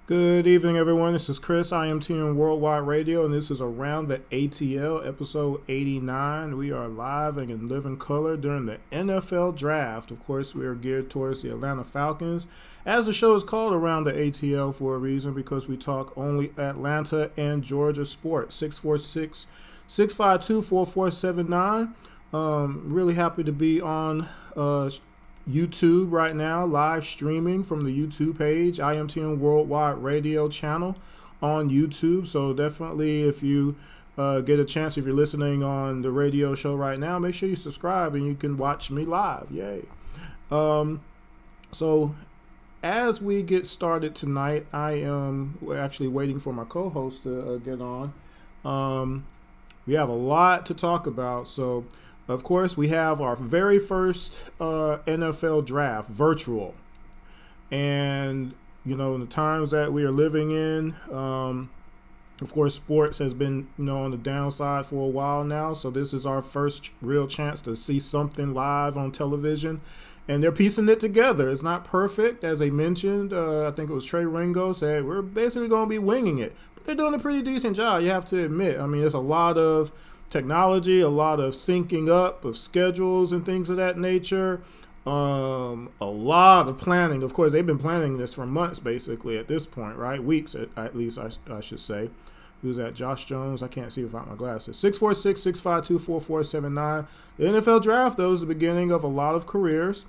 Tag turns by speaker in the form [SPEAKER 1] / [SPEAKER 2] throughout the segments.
[SPEAKER 1] Good evening, everyone. This is Chris, ATL Worldwide Radio, and this is Around the ATL, episode 89. We are live and in living color during the NFL Draft. Of course, we are geared towards the Atlanta Falcons, as the show is called Around the ATL for a reason, because we talk only Atlanta and Georgia sports. 646-652-4479. Really happy to be on YouTube right now, live streaming from the YouTube page, ATL Worldwide Radio channel on YouTube. So definitely, if you get a chance, if you're listening on the radio show right now, make sure you subscribe and you can watch me live. Yay. So as we get started tonight, we're actually waiting for my co-host to get on. We have a lot to talk about. So of course, we have our very first NFL draft, virtual. And, you know, in the times that we are living in, of course, sports has been, on the downside for a while now. So this is our first real chance to see something live on television. And they're piecing it together. It's not perfect, as they mentioned. I think it was Trey Ringo said, we're basically going to be winging it. But they're doing a pretty decent job, you have to admit. I mean, there's a lot of technology, a lot of syncing up of schedules and things of that nature, a lot of planning. Of course, they've been planning this for months, basically, at this point, right? Weeks, at least, I should say. Who's that? Josh Jones? I can't see without my glasses. 646-652-4479. The NFL Draft, though, is the beginning of a lot of careers.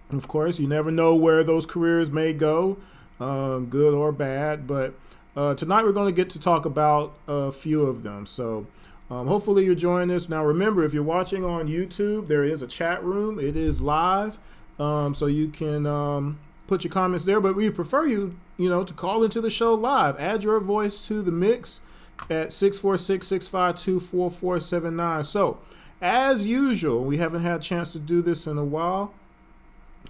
[SPEAKER 1] Of course, you never know where those careers may go, good or bad. But tonight we're going to get to talk about a few of them. So hopefully you're enjoying this. Now, remember, if you're watching on YouTube, there is a chat room. It is live, so you can put your comments there. But we prefer you to call into the show live. Add your voice to the mix at 646-652-4479. So, as usual, we haven't had a chance to do this in a while.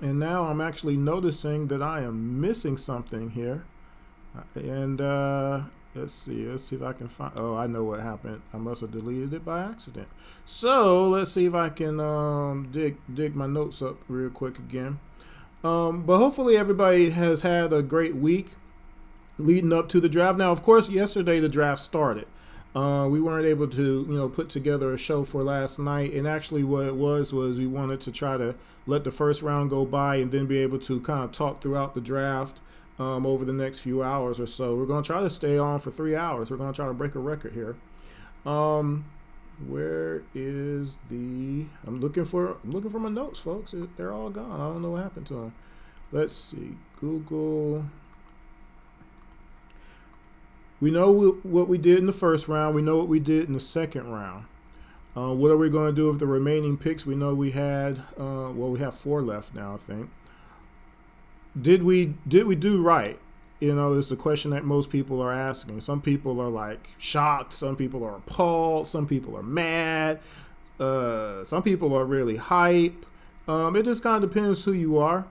[SPEAKER 1] And now I'm actually noticing that I am missing something here. And let's see if I can find. Oh, I know what happened. I must have deleted it by accident. So let's see if I can dig my notes up real quick again. But hopefully everybody has had a great week leading up to the draft. Now, of course, yesterday the draft started. We weren't able to put together a show for last night, and actually what it was we wanted to try to let the first round go by and then be able to kind of talk throughout the draft over the next few hours or so. We're going to try to stay on for 3 hours. We're going to try to break a record here. Where is the? I'm looking for my notes, folks. They're all gone. I don't know what happened to them. Let's see. Google. We know what we did in the first round. We know what we did in the second round. What are we going to do with the remaining picks? We know we had. We have 4 left now, I think. Did we do right? It's the question that most people are asking. Some people are like shocked. Some people are appalled. Some people are mad. Some people are really hype. It just kind of depends who you are.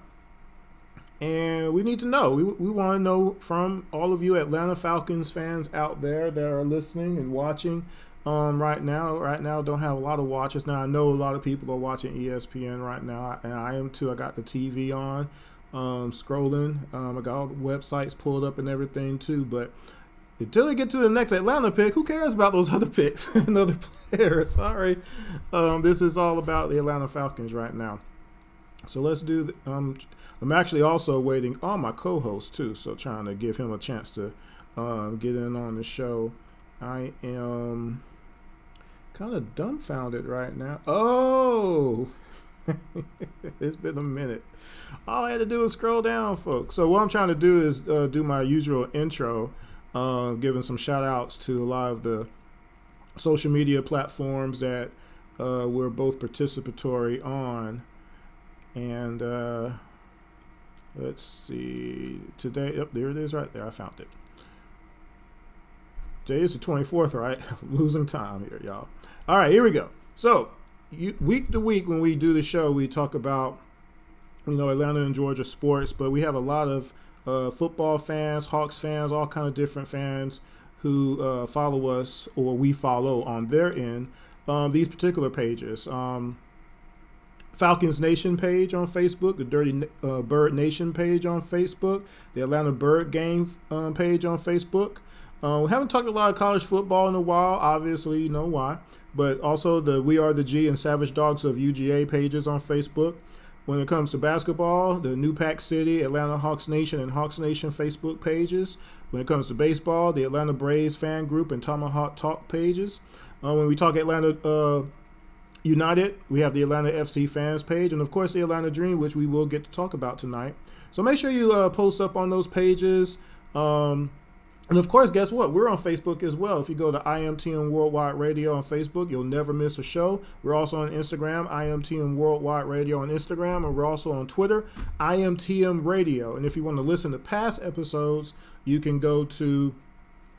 [SPEAKER 1] And we need to know. We want to know from all of you Atlanta Falcons fans out there that are listening and watching right now. Right now, don't have a lot of watchers. Now, I know a lot of people are watching ESPN right now, and I am too. I got the TV on. Scrolling. I got all the websites pulled up and everything too, but until they get to the next Atlanta pick, who cares about those other picks and other players? Sorry. This is all about the Atlanta Falcons right now. So let's do I'm actually also waiting on my co-host too, so trying to give him a chance to get in on the show. I am kind of dumbfounded right now. Oh, it's been a minute. All I had to do was scroll down, folks. So what I'm trying to do is do my usual intro, giving some shout outs to a lot of the social media platforms that we're both participatory on. And let's see. Today, there it is right there. I found it. Today is the 24th, right? Losing time here, y'all. All right, here we go. So, week to week when we do the show, we talk about, Atlanta and Georgia sports, but we have a lot of football fans, Hawks fans, all kind of different fans who follow us, or we follow on their end, these particular pages. Falcons Nation page on Facebook, the Dirty Bird Nation page on Facebook, the Atlanta Bird Gang page on Facebook. We haven't talked a lot of college football in a while, obviously, you know why, but also the We Are the G and Savage Dogs of UGA pages on Facebook. When it comes to basketball, the New Pack City, Atlanta Hawks Nation, and Hawks Nation Facebook pages. When it comes to baseball, the Atlanta Braves fan group and Tomahawk Talk pages. When we talk Atlanta United, we have the Atlanta FC fans page, and of course the Atlanta Dream, which we will get to talk about tonight. So make sure you post up on those pages. And of course, guess what? We're on Facebook as well. If you go to IMTM Worldwide Radio on Facebook, you'll never miss a show. We're also on Instagram, IMTM Worldwide Radio on Instagram, and we're also on Twitter, IMTM Radio. And if you want to listen to past episodes, you can go to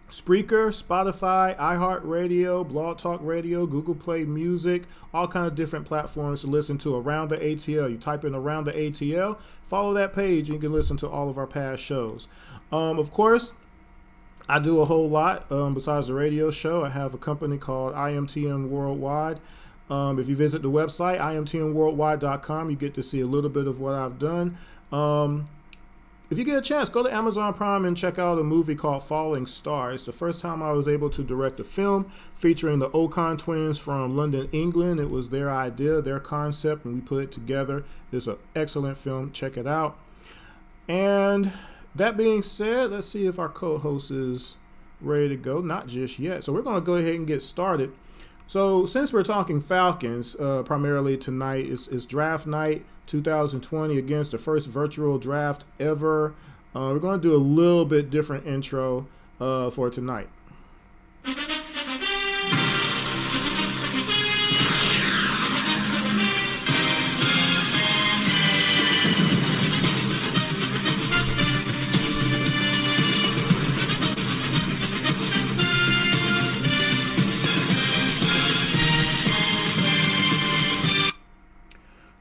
[SPEAKER 1] Spreaker, Spotify, iHeartRadio, Blog Talk Radio, Google Play Music, all kind of different platforms to listen to Around the ATL. You type in Around the ATL, follow that page, and you can listen to all of our past shows. Of course, I do a whole lot besides the radio show. I have a company called IMTM Worldwide. If you visit the website, imtmworldwide.com, you get to see a little bit of what I've done. If you get a chance, go to Amazon Prime and check out a movie called Falling Stars. The first time I was able to direct a film featuring the Ocon twins from London, England. It was their idea, their concept, and we put it together. It's an excellent film. Check it out. And that being said, let's see if our co-host is ready to go. Not just yet. So we're going to go ahead and get started. So since we're talking Falcons primarily tonight, it's draft night 2020 against the first virtual draft ever. We're going to do a little bit different intro for tonight.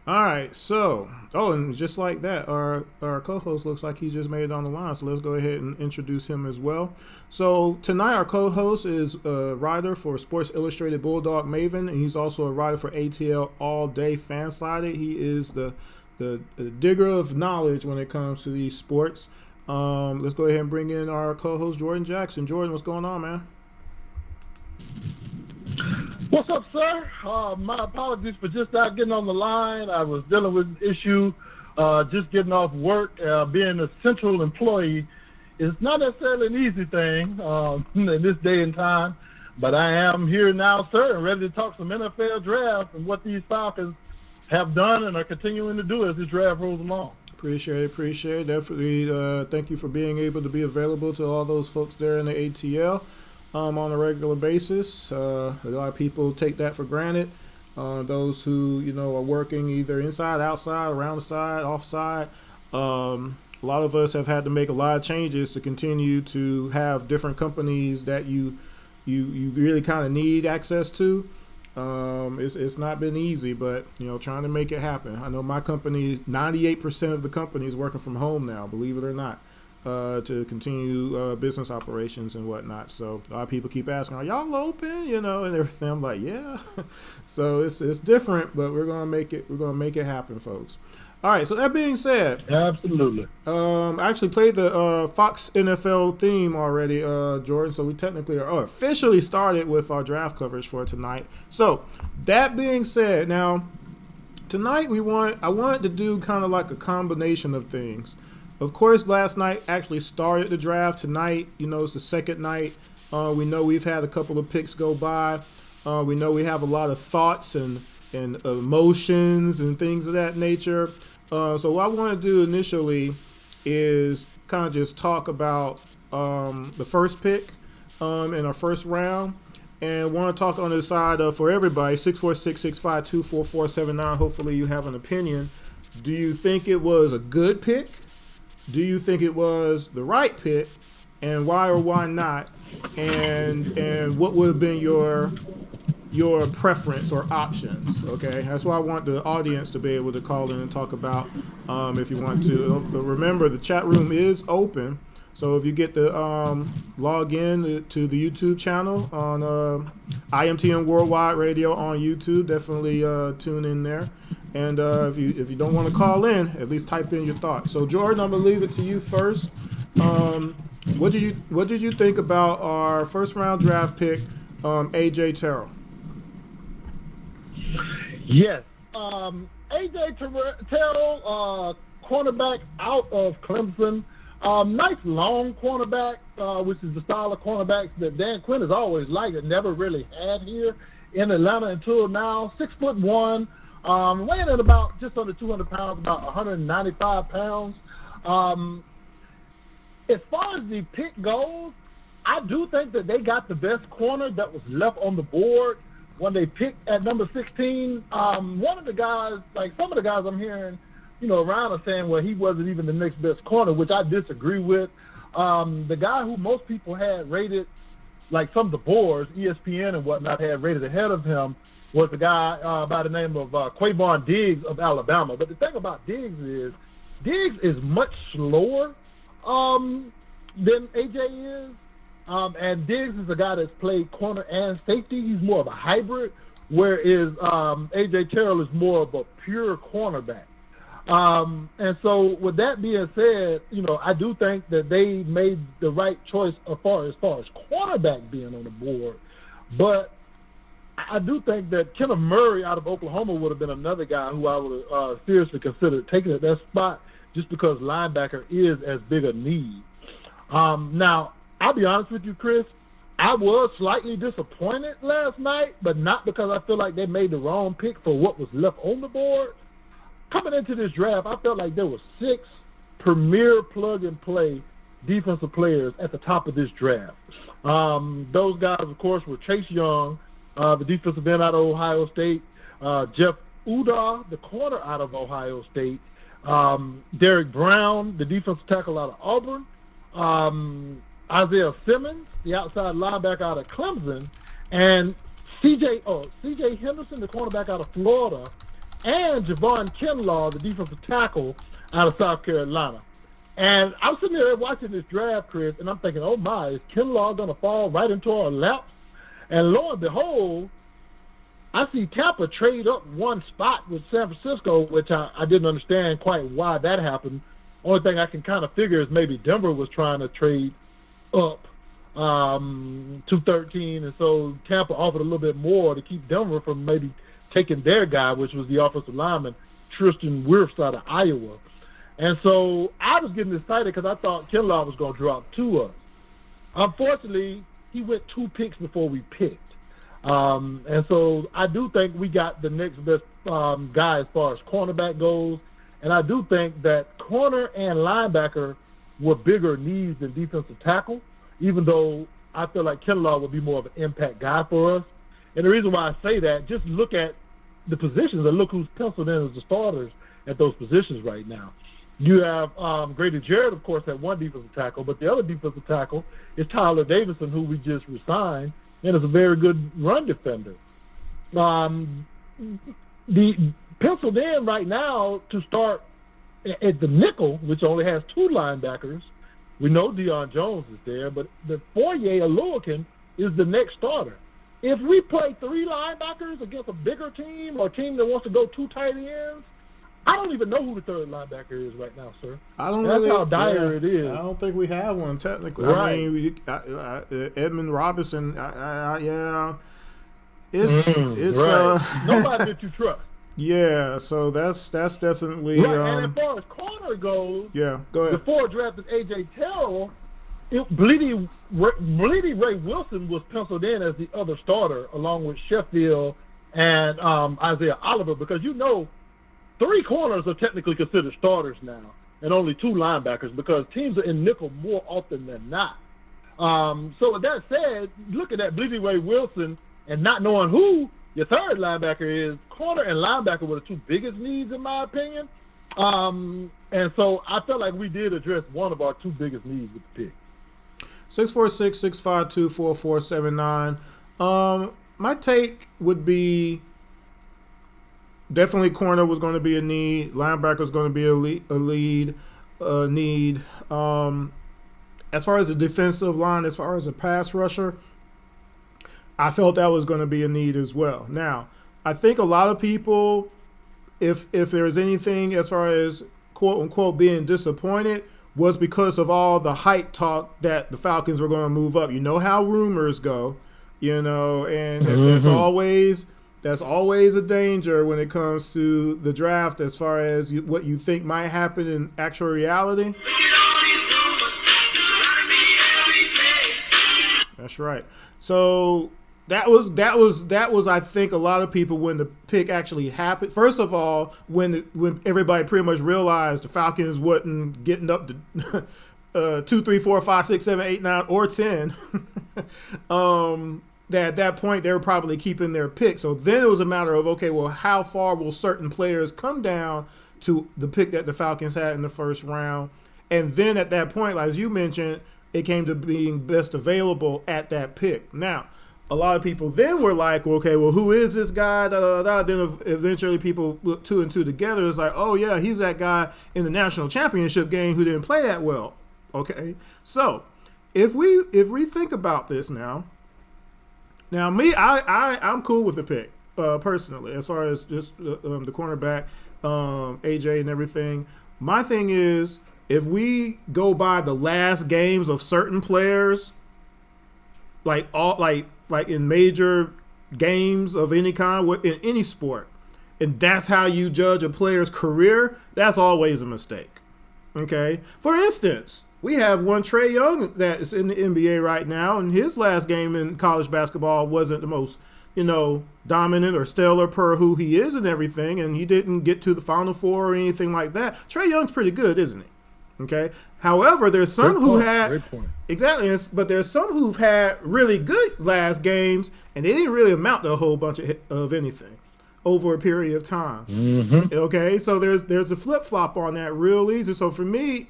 [SPEAKER 1] All right, so, and just like that, our co-host looks like he just made it on the line, so let's go ahead and introduce him as well. So tonight our co-host is a writer for Sports Illustrated Bulldog Maven, and he's also a writer for ATL All Day Fansided. He is the digger of knowledge when it comes to these sports. Let's go ahead and bring in our co-host, Jordan Jackson. Jordan, what's going on, man?
[SPEAKER 2] What's up, sir? My apologies for just not getting on the line. I was dealing with an issue, just getting off work. Being a central employee is not necessarily an easy thing in this day and time, but I am here now, sir, and ready to talk some NFL draft and what these Falcons have done and are continuing to do as the draft rolls along.
[SPEAKER 1] Appreciate it. Definitely thank you for being able to be available to all those folks there in the ATL. On a regular basis. A lot of people take that for granted. Those who, are working either inside, outside, around the side, offside. A lot of us have had to make a lot of changes to continue to have different companies that you really kind of need access to. It's not been easy, but, trying to make it happen. I know my company, 98% of the company is working from home now, believe it or not. To continue business operations and whatnot. So a lot of people keep asking, are y'all open? And everything. I'm like, yeah. So it's different, but we're gonna make it happen, folks. All right. So that being said,
[SPEAKER 2] absolutely.
[SPEAKER 1] I actually played the Fox NFL theme already, Jordan. So we technically are officially started with our draft coverage for tonight. So that being said, now tonight I wanted to do kind of like a combination of things. Of course, last night actually started the draft. Tonight, it's the second night. We know we've had a couple of picks go by. We know we have a lot of thoughts and emotions and things of that nature. So what I want to do initially is kind of just talk about the first pick in our first round. and want to talk on the side for everybody. 646-652-4479. Hopefully you have an opinion. Do you think it was a good pick? Do you think it was the right pick? And why or why not? And what would have been your preference or options? Okay, that's why I want the audience to be able to call in and talk about if you want to. But remember, the chat room is open, so if you get to log in to the YouTube channel on IMTN Worldwide Radio on YouTube, definitely tune in there. And if you don't want to call in, at least type in your thoughts. So Jordan, I'm gonna leave it to you first. What did you think about our first round draft pick, AJ Terrell?
[SPEAKER 2] Yes. AJ Terrell, cornerback out of Clemson. Nice long cornerback, which is the style of cornerbacks that Dan Quinn has always liked and never really had here in Atlanta until now. 6'1", weighing at about just under 200 pounds, about 195 pounds. As far as the pick goes, I do think that they got the best corner that was left on the board when they picked at number 16. One of the guys, like some of the guys I'm hearing, around are saying, well, he wasn't even the next best corner, which I disagree with. The guy who most people had rated, like some of the boards, ESPN and whatnot, had rated ahead of him was the guy by the name of Quavon Diggs of Alabama. But the thing about Diggs is much slower than AJ is. And Diggs is a guy that's played corner and safety. He's more of a hybrid, whereas AJ Terrell is more of a pure cornerback. And so with that being said, I do think that they made the right choice as far as cornerback being on the board. But I do think that Kenneth Murray out of Oklahoma would have been another guy who I would have seriously considered taking at that spot just because linebacker is as big a need. Now, I'll be honest with you, Chris. I was slightly disappointed last night, but not because I feel like they made the wrong pick for what was left on the board. Coming into this draft, I felt like there were 6 premier plug-and-play defensive players at the top of this draft. Those guys, of course, were Chase Young, the defensive end out of Ohio State, Jeff Udah, the corner out of Ohio State, Derek Brown, the defensive tackle out of Auburn, Isaiah Simmons, the outside linebacker out of Clemson, and C.J. Henderson, the cornerback out of Florida, and Javon Kinlaw, the defensive tackle out of South Carolina. And I'm sitting there watching this draft, Chris, and I'm thinking, oh my, is Kinlaw going to fall right into our laps? And lo and behold, I see Tampa trade up one spot with San Francisco, which I didn't understand quite why that happened. Only thing I can kind of figure is maybe Denver was trying to trade up to 13, and so Tampa offered a little bit more to keep Denver from maybe taking their guy, which was the offensive lineman, Tristan Wirfs out of Iowa. And so I was getting excited because I thought Kinlaw was going to drop to us. Unfortunately, he went 2 picks before we picked. And so I do think we got the next best guy as far as cornerback goes. And I do think that corner and linebacker were bigger needs than defensive tackle, even though I feel like Kinlaw would be more of an impact guy for us. And the reason why I say that, just look at the positions and look who's penciled in as the starters at those positions right now. You have Grady Jarrett, of course, at one defensive tackle, but the other defensive tackle is Tyler Davison, who we just resigned, and is a very good run defender. The penciled in right now to start at the nickel, which only has 2 linebackers. We know Deion Jones is there, but the Foye Oluwakin is the next starter. If we play 3 linebackers against a bigger team or a team that wants to go 2 tight ends, I don't even know who the third linebacker is right now, sir.
[SPEAKER 1] That's
[SPEAKER 2] how dire it is.
[SPEAKER 1] I don't think we have one technically.
[SPEAKER 2] Right.
[SPEAKER 1] I mean, Edmund Robinson. Yeah, it's
[SPEAKER 2] right. Nobody that you trust.
[SPEAKER 1] Yeah, so that's definitely
[SPEAKER 2] right. And as far as corner goes,
[SPEAKER 1] yeah, go ahead. Before
[SPEAKER 2] drafting AJ Terrell, Bleedy Ray Wilson was penciled in as the other starter, along with Sheffield and Isaiah Oliver, because 3 corners are technically considered starters now, and only 2 linebackers because teams are in nickel more often than not. So with that said, looking at Bleedy Way Wilson and not knowing who your third linebacker is, corner and linebacker were the two biggest needs in my opinion. And so I felt like we did address one of our two biggest needs with the pick.
[SPEAKER 1] 646-652-4479. My take would be definitely corner was going to be a need. Linebacker was going to be a need. As far as the defensive line, as far as a pass rusher, I felt that was going to be a need as well. Now, I think a lot of people, if there's anything as far as quote unquote being disappointed, was because of all the hype talk that the Falcons were going to move up. You know how rumors go, and that's always a danger when it comes to the draft as far as what you think might happen in actual reality. That's right. So that was I think a lot of people when the pick actually happened. First of all, when everybody pretty much realized the Falcons wasn't getting up to 2, 3, 4, 5, 6, 7, 8, 9, or 10. That at that point they were probably keeping their pick. So then it was a matter of, okay, well, how far will certain players come down to the pick that the Falcons had in the first round? And then at that point, as you mentioned, it came to being best available at that pick. Now, a lot of people then were like, well, okay, well, who is this guy? Da, da, da. Then eventually people put two and two together. It's like, oh, yeah, he's that guy in the national championship game who didn't play that well. Okay, so if we think about this now me, I'm cool with the pick personally as far as just the cornerback, AJ and everything. My thing is, if we go by the last games of certain players, like in major games of any kind in any sport, and that's how you judge a player's career, that's always a mistake. Okay, for instance, we have one Trae Young that is in the NBA right now, and his last game in college basketball wasn't the most, dominant or stellar per who he is and everything, and he didn't get to the Final Four or anything like that. Trae Young's pretty good, isn't he? Okay. However, there's some who had exactly, but there's some who've had really good last games, and they didn't really amount to a whole bunch of anything over a period of time.
[SPEAKER 2] Mm-hmm.
[SPEAKER 1] Okay, so there's a flip flop on that real easy. So for me,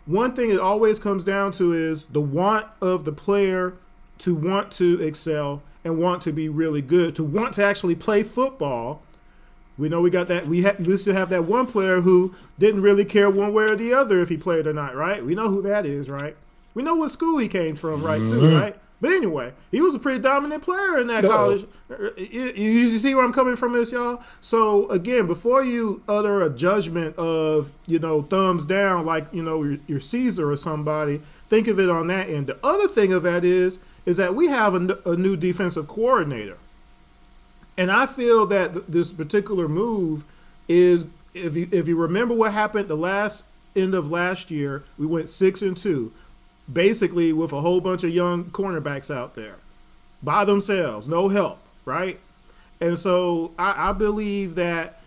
[SPEAKER 1] one thing it always comes down to is the want of the player to want to excel and want to be really good, to want to actually play football. We know we got that. We still have that one player who didn't really care one way or the other if he played or not, right? We know who that is, right? We know what school he came from, right, too, right? But anyway, he was a pretty dominant player in that college. You see where I'm coming from this, y'all? So, again, before you utter a judgment of, thumbs down like, your Caesar or somebody, think of it on that end. The other thing of that is that we have a new defensive coordinator. And I feel that this particular move is, if you remember what happened the end of last year, we went 6-2, basically with a whole bunch of young cornerbacks out there by themselves, no help, right? And so I believe that,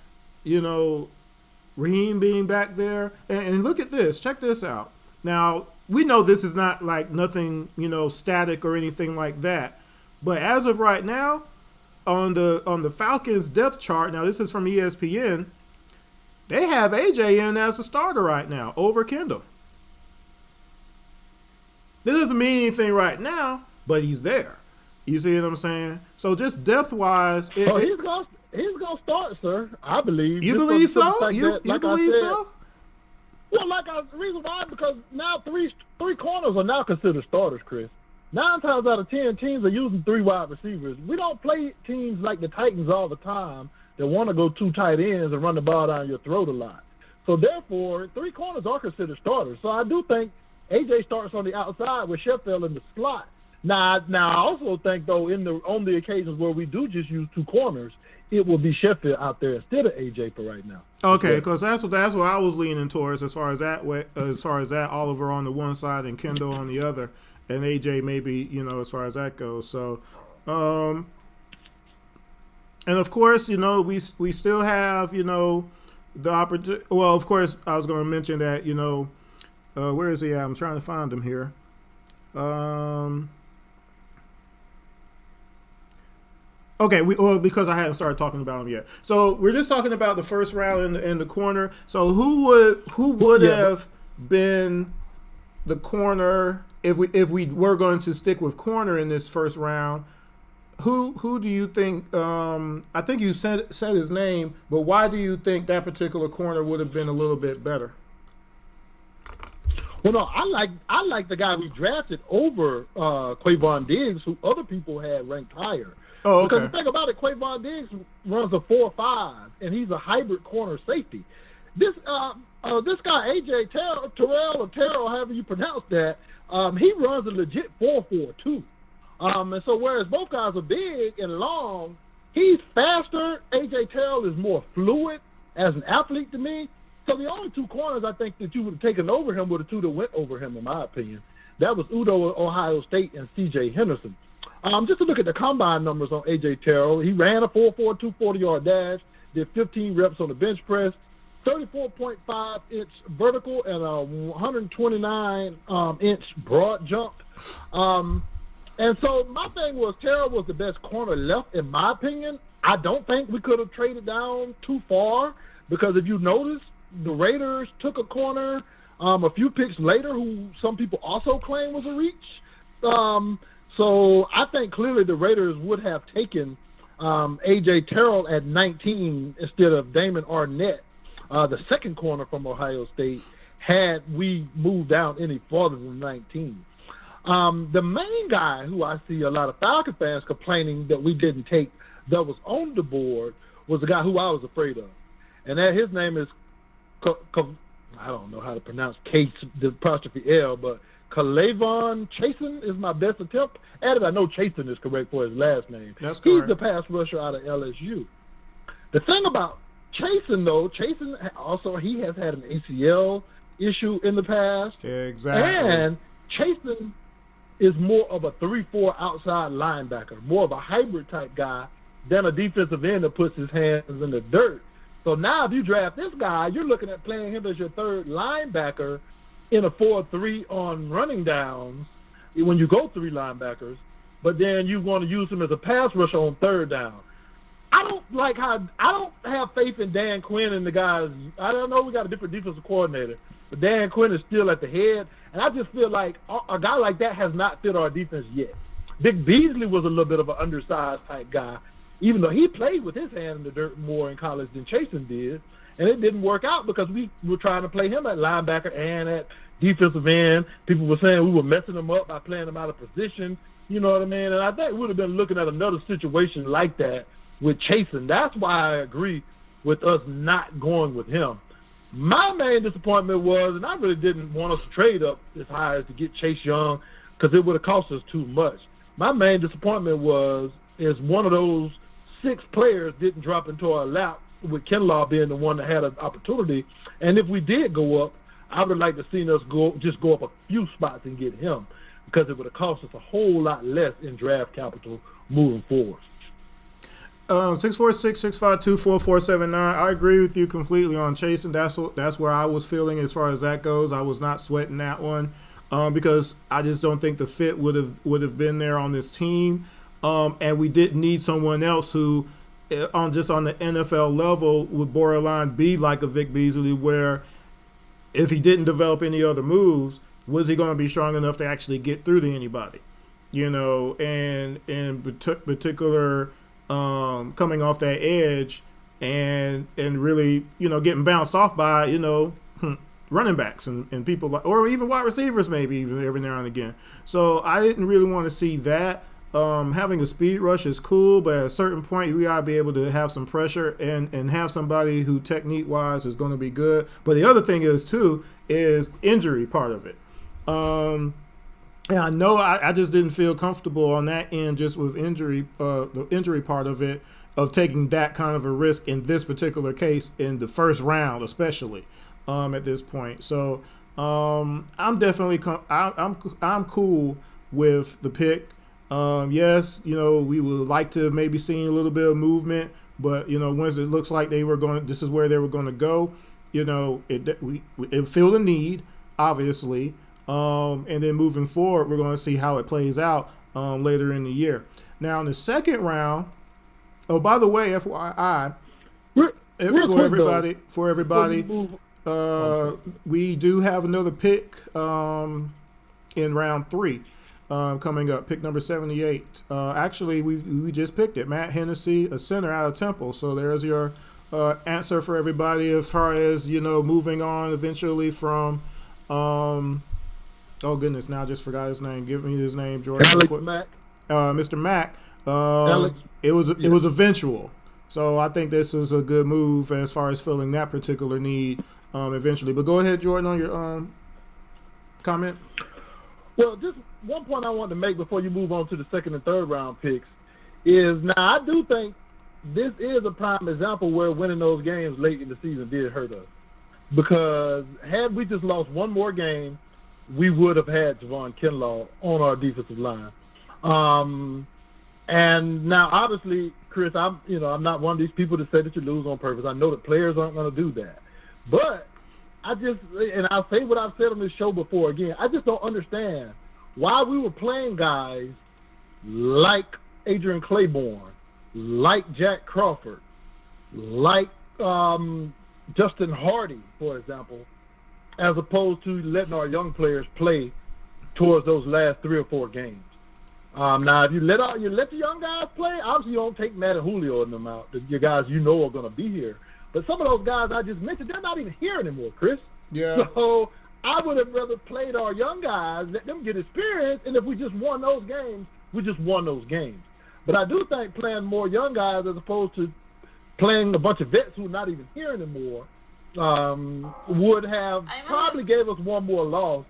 [SPEAKER 1] Raheem being back there, and look at this, check this out. Now, we know this is not like nothing, static or anything like that, but as of right now, on the Falcons depth chart, now this is from ESPN, they have AJ in as a starter right now over Kendall. This doesn't mean anything right now, but he's there. You see what I'm saying? So just depth wise,
[SPEAKER 2] he's gonna start, sir. I believe.
[SPEAKER 1] You believe so? You believe so?
[SPEAKER 2] Well, the reason why, because now three corners are now considered starters, Chris. 9 times out of 10, teams are using 3 wide receivers. We don't play teams like the Titans all the time that want to go 2 tight ends and run the ball down your throat a lot. So, therefore, 3 corners are considered starters. So, I do think AJ starts on the outside with Sheffield in the slot. Now I also think, though, on the occasions where we do just use 2 corners, it will be Sheffield out there instead of AJ for right now.
[SPEAKER 1] Okay, because that's what I was leaning towards as far as that Oliver on the one side and Kendall on the other. And AJ maybe, as far as that goes. So, and of course, we still have, the opportunity. Well, of course, I was going to mention that, where is he at? I'm trying to find him here. Okay, because I hadn't started talking about them yet. So we're just talking about the first round in the corner. So who would
[SPEAKER 2] Yeah,
[SPEAKER 1] have been the corner if we were going to stick with corner in this first round? Who do you think? I think you said his name, but why do you think that particular corner would have been a little bit better?
[SPEAKER 2] well, no, I like the guy we drafted over Quavon Diggs, who other people had ranked higher.
[SPEAKER 1] Oh,
[SPEAKER 2] Because the
[SPEAKER 1] okay.
[SPEAKER 2] thing about it, Quavon Diggs runs a 4.5, and he's a hybrid corner safety. This guy AJ Terrell or Terrell, however you pronounce that, he runs a legit 4.4 too. And so whereas both guys are big and long, he's faster. AJ Terrell is more fluid as an athlete to me. So the only two corners I think that you would have taken over him were the two that went over him, in my opinion. That was Udo at Ohio State and C.J. Henderson. Just to look at the combine numbers on A.J. Terrell, he ran a 4.4 240-yard dash, did 15 reps on the bench press, 34.5-inch vertical, and a 129-inch broad jump. And so my thing was Terrell was the best corner left, in my opinion. I don't think we could have traded down too far because if you notice, the Raiders took a corner a few picks later who some people also claim was a reach. So I think clearly the Raiders would have taken A.J. Terrell at 19 instead of Damon Arnett, the second corner from Ohio State, had we moved down any farther than 19. The main guy who I see a lot of Falcon fans complaining that we didn't take that was on the board was the guy who I was afraid of. And that his name is, I don't know how to pronounce Case, the apostrophe L, but Kalavon Chasen is my best attempt at it. I know Chasen is correct for his last name.
[SPEAKER 1] That's
[SPEAKER 2] He's the
[SPEAKER 1] correct.
[SPEAKER 2] pass rusher out of LSU. The thing about Chasen, though, Chasen also, he has had an ACL issue in the past.
[SPEAKER 1] Exactly.
[SPEAKER 2] And Chasen is more of a 3-4 outside linebacker, more of a hybrid type guy than a defensive end that puts his hands in the dirt. So now if you draft this guy, you're looking at playing him as your third linebacker in a 4-3 on running downs when you go three linebackers, but then you want to use him as a pass rusher on third down. I don't have faith in Dan Quinn and the guys. I don't know we got a different defensive coordinator, but Dan Quinn is still at the head, and I just feel like a guy like that has not fit our defense yet. Vic Beasley was a little bit of an undersized type guy, even though he played with his hand in the dirt more in college than Chasen did, and it didn't work out because we were trying to play him at linebacker and at defensive end. People were saying we were messing him up by playing him out of position. You know what I mean? And I think we would have been looking at another situation like that with Chasen. That's why I agree with us not going with him. My main disappointment was, and I really didn't want us to trade up as high as to get Chase Young because it would have cost us too much. My main disappointment is one of those 6 players didn't drop into our lap, with Kinlaw being the one that had an opportunity. And if we did go up, I would like to see us go up a few spots and get him because it would have cost us a whole lot less in draft capital moving forward.
[SPEAKER 1] 646-652-4479. I agree with you completely on Chasen. That's where I was feeling as far as that goes. I was not sweating that one because I just don't think the fit would have been there on this team, and we didn't need someone else who, on the NFL level, would borderline be like a Vic Beasley, where if he didn't develop any other moves, was he going to be strong enough to actually get through to anybody? And in particular, coming off that edge and really, getting bounced off by, running backs and people like, or even wide receivers, maybe even every now and again. So I didn't really want to see that. Having a speed rush is cool, but at a certain point, we gotta be able to have some pressure and have somebody who technique wise is going to be good. But the other thing is injury part of it. And I know I just didn't feel comfortable on that end, just with the injury part of it, of taking that kind of a risk in this particular case in the first round, especially at this point. So I'm definitely I'm cool with the pick. Yes, we would like to maybe see a little bit of movement, but once it looks like this is where they were going to go, it filled a need, obviously. And then moving forward, we're going to see how it plays out later in the year. Now, in the second round, oh, by the way, FYI,
[SPEAKER 2] Real quick though,
[SPEAKER 1] for
[SPEAKER 2] before you
[SPEAKER 1] everybody,
[SPEAKER 2] move, okay.
[SPEAKER 1] we do have another pick in round 3 coming up. Pick number 78. Actually, we just picked it. Matt Hennessy, a center out of Temple. So there's your answer for everybody as far as moving on eventually from. Oh goodness! Now I just forgot his name. Give me his name, Jordan.
[SPEAKER 2] Alex Mack.
[SPEAKER 1] Mr. Mack.
[SPEAKER 2] Alex.
[SPEAKER 1] It was eventual. So I think this is a good move as far as filling that particular need eventually. But go ahead, Jordan, on your comment.
[SPEAKER 2] Well, just one point I wanted to make before you move on to the second and third round picks is now I do think this is a prime example where winning those games late in the season did hurt us. Because had we just lost one more game, we would have had Javon Kinlaw on our defensive line. And now, obviously, Chris, I'm not one of these people that say that you lose on purpose. I know that players aren't going to do that. But and I'll say what I've said on this show before again, I just don't understand why we were playing guys like Adrian Claiborne, like Jack Crawford, like Justin Hardy, for example, as opposed to letting our young players play towards those last 3 or 4 games. Now, if you let the young guys play, obviously you don't take Matt and Julio and them out, your guys are going to be here. But some of those guys I just mentioned, they're not even here anymore, Chris.
[SPEAKER 1] Yeah.
[SPEAKER 2] So I would have rather played our young guys, let them get experience, and if we just won those games, we just won those games. But I do think playing more young guys as opposed to playing a bunch of vets who are not even here anymore would have probably gave us one more loss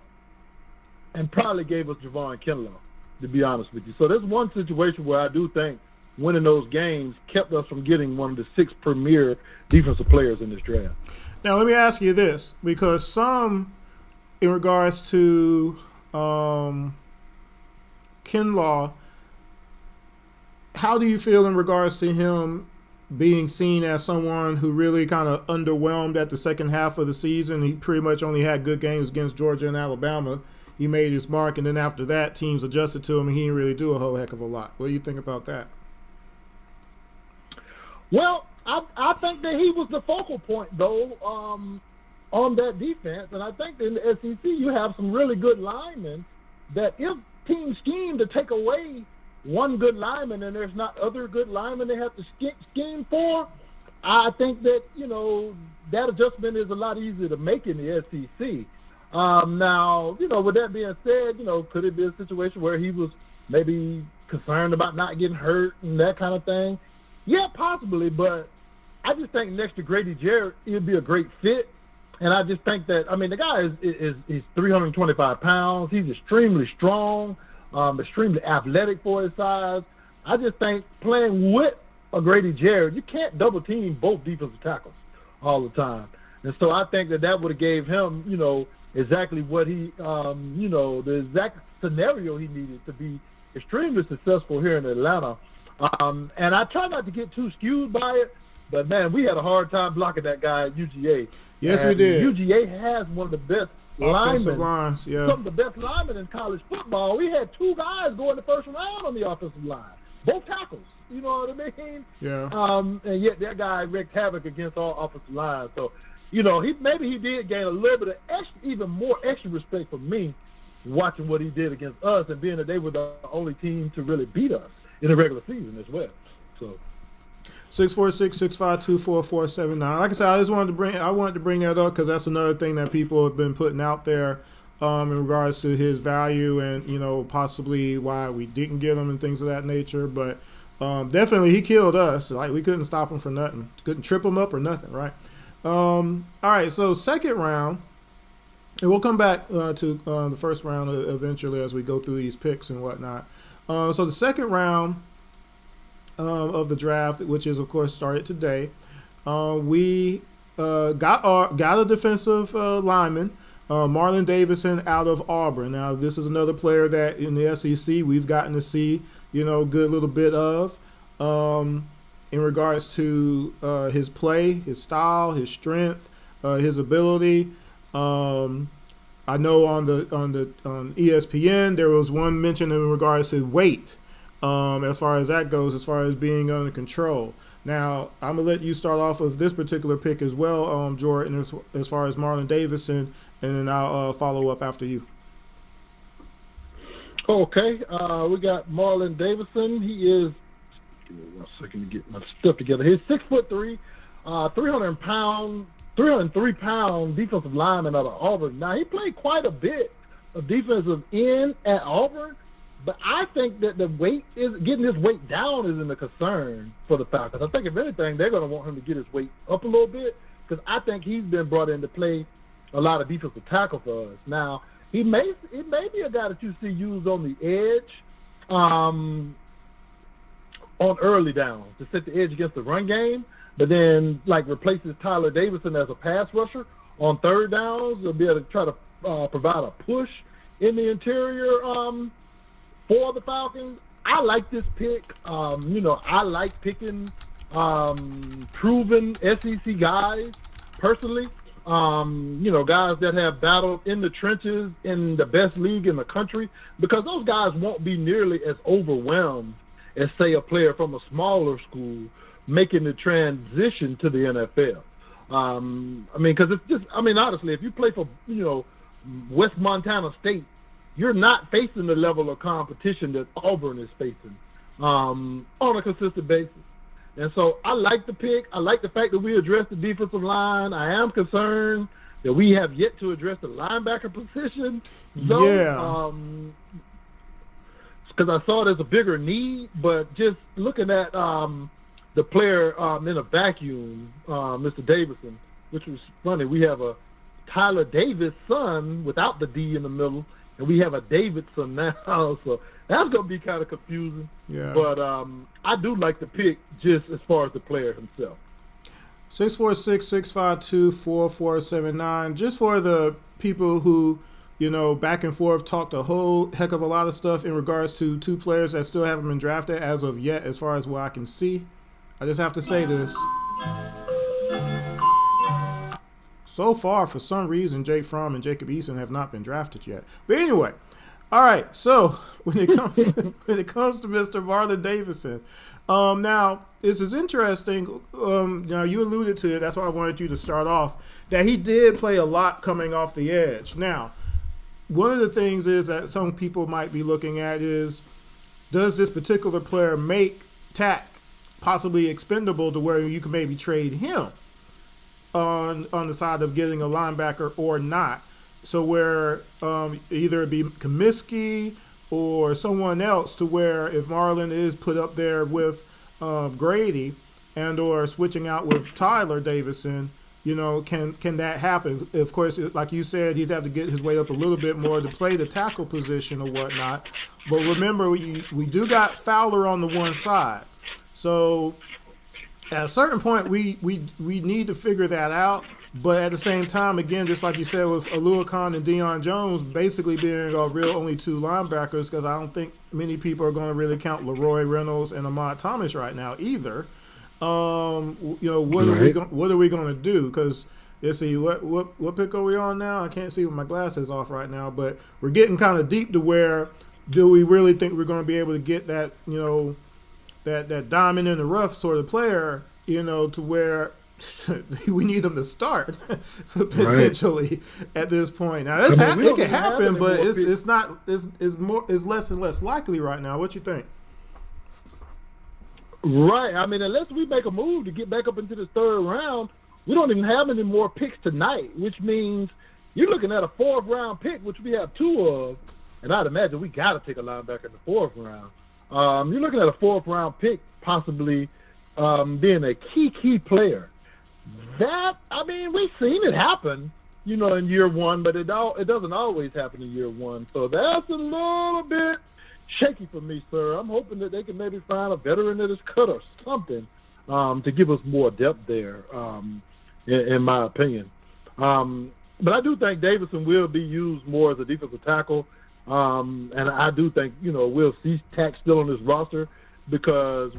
[SPEAKER 2] and probably gave us Javon Kinlaw, to be honest with you. So there's one situation where I do think winning those games kept us from getting one of the 6 premier defensive players in this draft.
[SPEAKER 1] Now, let me ask you this, because some, in regards to Kinlaw, how do you feel in regards to him being seen as someone who really kind of underwhelmed at the second half of the season? He pretty much only had good games against Georgia and Alabama. He made his mark, and then after that, teams adjusted to him, and he didn't really do a whole heck of a lot. What do you think about that?
[SPEAKER 2] Well, I think that he was the focal point, though, on that defense. And I think in the SEC you have some really good linemen that if teams scheme to take away one good lineman and there's not other good linemen they have to scheme for, I think that, that adjustment is a lot easier to make in the SEC. Now, with that being said, could it be a situation where he was maybe concerned about not getting hurt and that kind of thing? Yeah, possibly, but I just think next to Grady Jarrett, it'd be a great fit. And I just think that, the guy is 325 pounds. He's extremely strong, extremely athletic for his size. I just think playing with a Grady Jarrett, you can't double team both defensive tackles all the time. And so I think that would have gave him, exactly what he, the exact scenario he needed to be extremely successful here in Atlanta. And I try not to get too skewed by it, but, man, we had a hard time blocking that guy at UGA.
[SPEAKER 1] Yes, we did.
[SPEAKER 2] UGA has one of the best
[SPEAKER 1] offensive
[SPEAKER 2] linemen,
[SPEAKER 1] lines, yeah.
[SPEAKER 2] some of the best linemen in college football. We had 2 guys go in the first round on the offensive line, both tackles. You know what I mean?
[SPEAKER 1] Yeah.
[SPEAKER 2] And yet that guy wreaked havoc against all offensive lines. So, he did gain a little bit of even more extra respect for me watching what he did against us and being that they were the only team to really beat us in the regular season as well. So
[SPEAKER 1] 646-652-4479. Like I said, I wanted to bring that up because that's another thing that people have been putting out there in regards to his value and possibly why we didn't get him and things of that nature. But definitely he killed us. Like, we couldn't stop him for nothing. Couldn't trip him up or nothing, right? All right, so second round, and we'll come back to the first round eventually as we go through these picks and whatnot. So the second round of the draft, which is of course started today, we got a defensive lineman, Marlon Davison out of Auburn. Now this is another player that in the SEC we've gotten to see good little bit of in regards to his play, his style, his strength, his ability. I I know on ESPN there was one mention in regards to weight, as far as that goes, as far as being under control. Now I'm gonna let you start off with this particular pick as well, Jordan, as far as Marlon Davidson, and then I'll follow up after you.
[SPEAKER 2] Okay, we got Marlon Davidson. He is. Give me 1 second to get my stuff together. He's 6'3", 303-pound defensive lineman out of Auburn. Now he played quite a bit of defensive end at Auburn, but I think that the weight is getting his weight down isn't a concern for the Falcons. I think if anything, they're going to want him to get his weight up a little bit because I think he's been brought in to play a lot of defensive tackle for us. Now it may be a guy that you see used on the edge, on early downs to set the edge against the run game, but then like replaces Tyler Davidson as a pass rusher on third downs. They'll be able to try to provide a push in the interior for the Falcons. I like this pick. I like picking proven SEC guys personally. Guys that have battled in the trenches in the best league in the country, because those guys won't be nearly as overwhelmed as, say, a player from a smaller school making the transition to the NFL. Because it's just, honestly, if you play for, West Montana State, you're not facing the level of competition that Auburn is facing on a consistent basis. And so I like the pick. I like the fact that we addressed the defensive line. I am concerned that we have yet to address the linebacker position. Because I saw there's a bigger need, but just looking at the player in a vacuum, Mr. Davidson, which was funny. We have a Tyler Davis son without the D in the middle, and we have a Davidson now, so that's going to be kind of confusing.
[SPEAKER 1] Yeah.
[SPEAKER 2] But I do like the pick just as far as the player himself.
[SPEAKER 1] 646-652-4479. Just for the people who, back and forth talked a whole heck of a lot of stuff in regards to two players that still haven't been drafted as of yet, as far as what I can see. I just have to say this. So far, for some reason, Jake Fromm and Jacob Eason have not been drafted yet. But anyway, all right. So when it comes to Mr. Marlon Davidson, now this is interesting. Now you alluded to it. That's why I wanted you to start off. That he did play a lot coming off the edge. Now, one of the things is that some people might be looking at is, does this particular player make Tack possibly expendable to where you can maybe trade him on the side of getting a linebacker or not? So where either it be Comiskey or someone else, to where if Marlon is put up there with Grady and or switching out with Tyler Davidson, can that happen? Of course, like you said, he'd have to get his weight up a little bit more to play the tackle position or whatnot. But remember, we do got Fowler on the one side. So at a certain point, we need to figure that out. But at the same time, again, just like you said with Aluakon and Deion Jones basically being a real only two linebackers, because I don't think many people are going to really count Leroy Reynolds and Ahmad Thomas right now either. What are we going to do? Because let's see, what pick are we on now? I can't see with my glasses off right now, but we're getting kind of deep to where do we really think we're going to be able to get that that diamond in the rough sort of player, to where we need them to start potentially at this point. Now it can happen, but it's less and less likely right now. What you think?
[SPEAKER 2] Right. Unless we make a move to get back up into the third round, we don't even have any more picks tonight, which means you're looking at a fourth round pick, which we have two of, and I'd imagine we got to take a linebacker in the fourth round. You're looking at a fourth round pick possibly being a key player. That, we've seen it happen, in year one, but it doesn't always happen in year one. So that's a little bit shaky for me, sir. I'm hoping that they can maybe find a veteran that is cut or something to give us more depth there, in my opinion. But I do think Davidson will be used more as a defensive tackle, and I do think, we'll see Tack still on this roster because,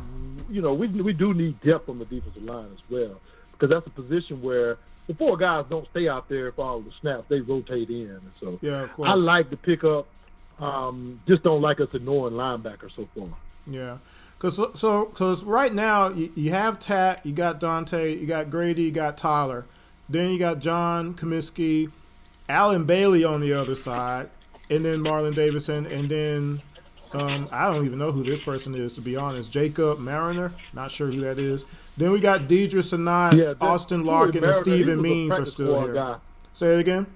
[SPEAKER 2] we do need depth on the defensive line as well. Because that's a position where the four guys don't stay out there for all the snaps. They rotate in. So
[SPEAKER 1] Yeah, of
[SPEAKER 2] I
[SPEAKER 1] course.
[SPEAKER 2] like the pickup. Just don't like us ignoring linebacker so far.
[SPEAKER 1] Yeah. Because right now you have Tat, you got Dante, you got Grady, you got Tyler. Then you got John Comiskey, Alan Bailey on the other side, and then Marlon Davidson, and then I don't even know who this person is, to be honest. Jacob Mariner, not sure who that is. Then we got Deidre Sanat,
[SPEAKER 2] Yeah,
[SPEAKER 1] Austin
[SPEAKER 2] Tua
[SPEAKER 1] Larkin, and
[SPEAKER 2] Mariner, he
[SPEAKER 1] Stephen
[SPEAKER 2] was a
[SPEAKER 1] Means are
[SPEAKER 2] practice
[SPEAKER 1] still
[SPEAKER 2] squad
[SPEAKER 1] here.
[SPEAKER 2] guy.
[SPEAKER 1] Say it again.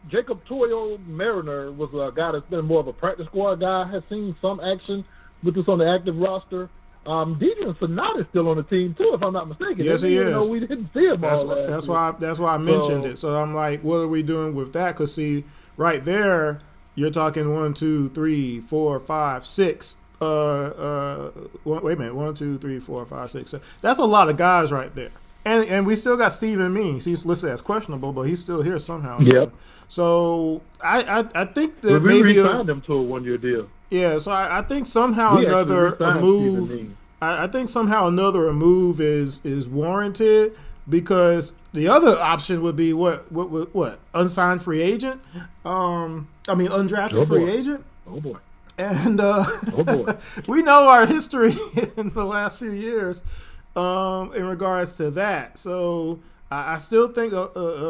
[SPEAKER 2] Jacob Toyo Mariner was a guy that's been more of a practice squad guy. Has seen some action with us on the active roster. Dejan Sonata is still on the team too, if I'm not mistaken.
[SPEAKER 1] Yes, he is.
[SPEAKER 2] We didn't see him all last year.
[SPEAKER 1] That's why I mentioned it. So I'm like, what are we doing with that? Because see, right there, you're talking 1, 2, 3, 4, 5, 6. Wait a minute, 1, 2, 3, 4, 5, 6. 7. That's a lot of guys right there. And we still got Stephen Means. He's listed as questionable, but he's still here somehow.
[SPEAKER 2] Yep.
[SPEAKER 1] So I think that
[SPEAKER 2] we
[SPEAKER 1] maybe
[SPEAKER 2] re-signed him to a 1-year deal.
[SPEAKER 1] Yeah, so I think somehow another a move. I think somehow another a move is warranted, because the other option would be what unsigned free agent. Undrafted free agent.
[SPEAKER 2] Oh boy.
[SPEAKER 1] And
[SPEAKER 2] oh boy,
[SPEAKER 1] we know our history in the last few years in regards to that. So I still think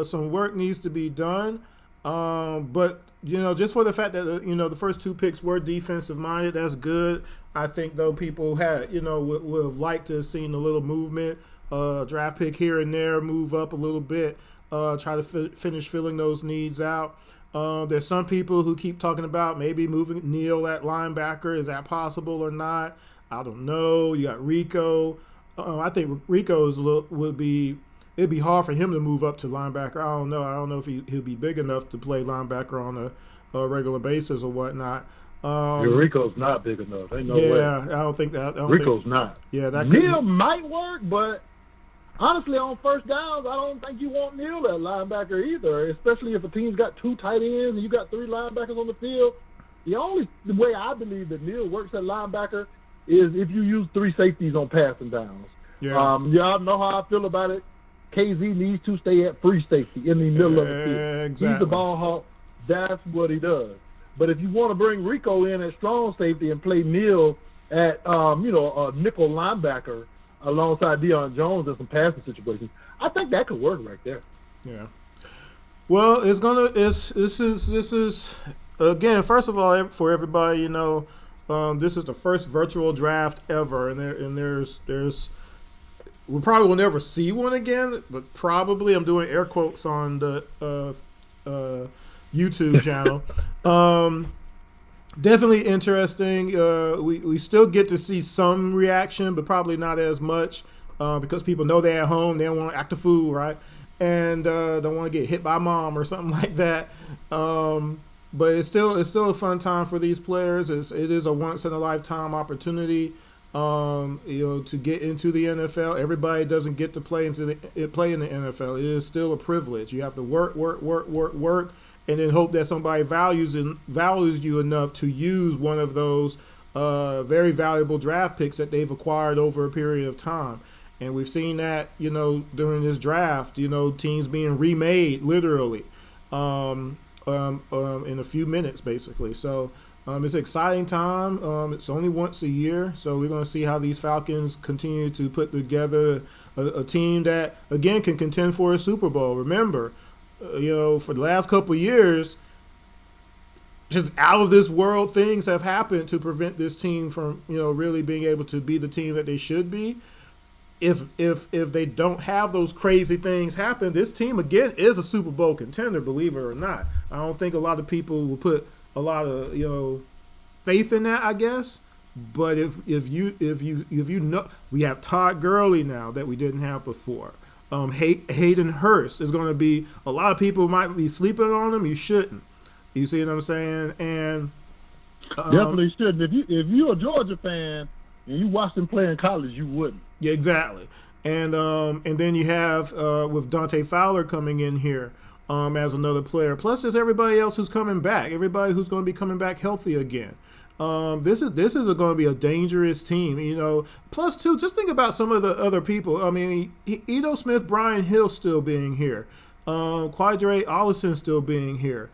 [SPEAKER 1] some work needs to be done. But just for the fact that the first 2 picks were defensive minded, that's good. I think though people had would have liked to have seen a little movement, draft pick here and there, move up a little bit, try to finish filling those needs out. There's some people who keep talking about maybe moving Neal at linebacker. Is that possible or not? I don't know. You got Rico. I think Rico's would be. It'd be hard for him to move up to linebacker. I don't know. I don't know if he'll be big enough to play linebacker on a regular basis or whatnot.
[SPEAKER 2] Rico's not big enough. Ain't no way.
[SPEAKER 1] Yeah, I don't think that.
[SPEAKER 2] Rico's not.
[SPEAKER 1] Yeah, that
[SPEAKER 2] Neal might work, but honestly, on first downs, I don't think you want Neal at linebacker either, especially if a team's got 2 tight ends and you got 3 linebackers on the field. The only way I believe that Neal works at linebacker is if you use 3 safeties on passing downs.
[SPEAKER 1] Yeah.
[SPEAKER 2] Y'all know how I feel about it. KZ needs to stay at free safety in the middle of the field.
[SPEAKER 1] Exactly.
[SPEAKER 2] He's the ball hawk. That's what he does. But if you want to bring Rico in at strong safety and play Neal at a nickel linebacker alongside Deion Jones in some passing situations, I think that could work right there.
[SPEAKER 1] Yeah. Well, this is again, first of all, for everybody, this is the first virtual draft ever, and there's we probably will never see one again, but probably, I'm doing air quotes on the YouTube channel. Definitely interesting. We still get to see some reaction, but probably not as much because people know they're at home. They don't want to act a fool, right? And don't want to get hit by mom or something like that. But it's still a fun time for these players. It is a once in a lifetime opportunity. To get into the NFL. Everybody doesn't get to play in the NFL. It is still a privilege. You have to work, and then hope that somebody values you enough to use one of those very valuable draft picks that they've acquired over a period of time. And we've seen that, during this draft, teams being remade literally in a few minutes, basically. So. It's an exciting time. It's only once a year, so we're going to see how these Falcons continue to put together a team that, again, can contend for a Super Bowl. Remember, for the last couple of years, just out of this world things have happened to prevent this team from, really being able to be the team that they should be. If they don't have those crazy things happen, this team, again, is a Super Bowl contender, believe it or not. I don't think a lot of people will put a lot of faith in that, I guess. But if you know, we have Todd Gurley now that we didn't have before. Hayden Hurst is going to be, a lot of people might be sleeping on him. You shouldn't. You see what I'm saying? And
[SPEAKER 2] definitely shouldn't. If you're a Georgia fan and you watched him play in college, you wouldn't.
[SPEAKER 1] Yeah, exactly. And then you have with Dante Fowler coming in here. As another player. Plus, there's everybody else who's coming back. Everybody who's going to be coming back healthy again. This is going to be a dangerous team, you know. Plus, too, just think about some of the other people. I mean, Edo Smith, Brian Hill still being here, Quadre Ollison still being here,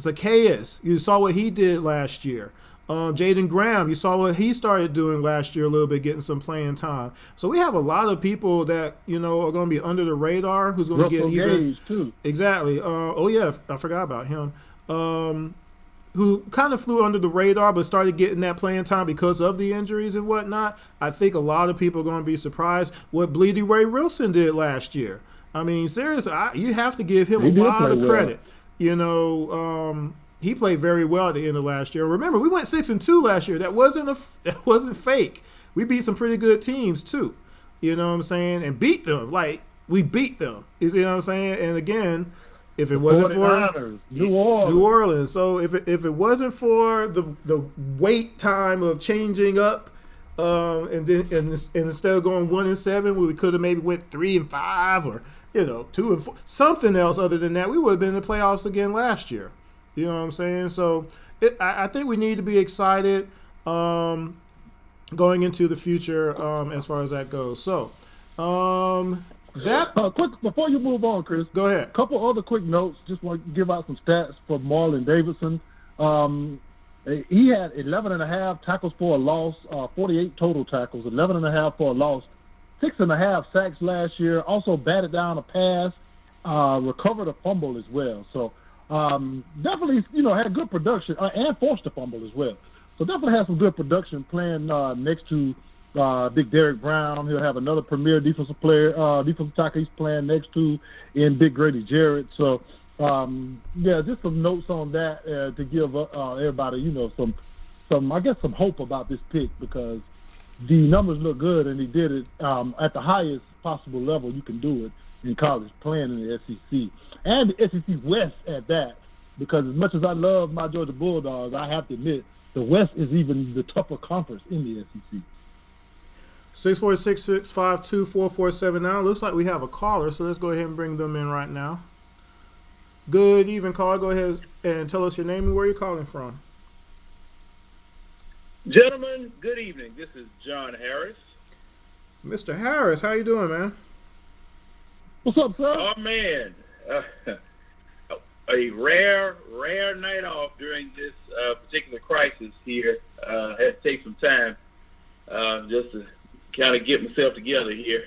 [SPEAKER 1] Zacchaeus. You saw what he did last year. Jaden Graham, you saw what he started doing last year a little bit, getting some playing time. So we have a lot of people that are going to be under the radar. Who's going to get even
[SPEAKER 2] Gage too.
[SPEAKER 1] Exactly. Oh yeah, I forgot about him. Who kind of flew under the radar but started getting that playing time because of the injuries and whatnot. I think a lot of people are going to be surprised what Bleedy Ray Wilson did last year. I mean, seriously, you have to give him a lot of credit. Well. He played very well at the end of last year. Remember, we went 6-2 last year. That wasn't fake. We beat some pretty good teams too. You know what I'm saying? And beat them. Like, we beat them. You see what I'm saying? And again, if it wasn't for
[SPEAKER 2] New Orleans.
[SPEAKER 1] So if it wasn't for the wait time of changing up, and instead of going 1-7, we could have maybe went 3-5 or 2-4, something else other than that. We would have been in the playoffs again last year. You know what I'm saying? So I think we need to be excited going into the future as far as that goes. So
[SPEAKER 2] quick before you move on, Chris.
[SPEAKER 1] Go ahead.
[SPEAKER 2] A couple other quick notes. Just want to give out some stats for Marlon Davidson. He had 11.5 tackles for a loss, 48 total tackles, 11.5 for a loss, 6.5 sacks last year. Also batted down a pass, recovered a fumble as well. So. Definitely, had good production and forced a fumble as well. So definitely had some good production playing next to Big Derek Brown. He'll have another premier defensive tackle he's playing next to in Big Grady Jarrett. So, just some notes on that to give everybody, some hope about this pick because the numbers look good and he did it at the highest possible level you can do it in college playing in the SEC. And the SEC West at that, because as much as I love my Georgia Bulldogs, I have to admit the West is even the tougher conference in the SEC.
[SPEAKER 1] 646-652-4479. Looks like we have a caller, so let's go ahead and bring them in right now. Good evening, caller. Go ahead and tell us your name and where you're calling from.
[SPEAKER 3] Gentlemen, good evening. This is John Harris.
[SPEAKER 1] Mr. Harris, how you doing, man?
[SPEAKER 2] What's up, sir?
[SPEAKER 3] Oh, man. A rare night off during this particular crisis here. Had to take some time just to kind of get myself together here.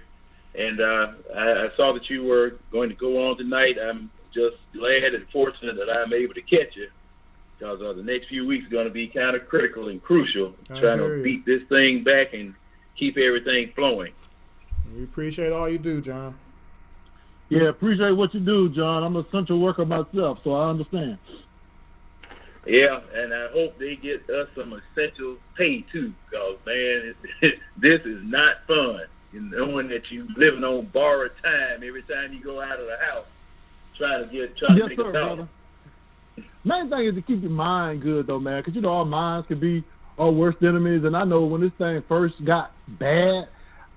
[SPEAKER 3] And I saw that you were going to go on tonight. I'm just glad and fortunate that I'm able to catch you because the next few weeks are going to be kind of critical and crucial, trying to beat this thing back and keep everything flowing.
[SPEAKER 1] We appreciate all you do, John.
[SPEAKER 2] Yeah, appreciate what you do, John. I'm an essential worker myself, so I understand.
[SPEAKER 3] Yeah, and I hope they get us some essential pay, too, because, man, this is not fun. Knowing that you're living on borrowed time every time you go out of the house, trying to make a dollar.
[SPEAKER 2] Main thing is to keep your mind good, though, man, because, our minds can be our worst enemies. And I know when this thing first got bad,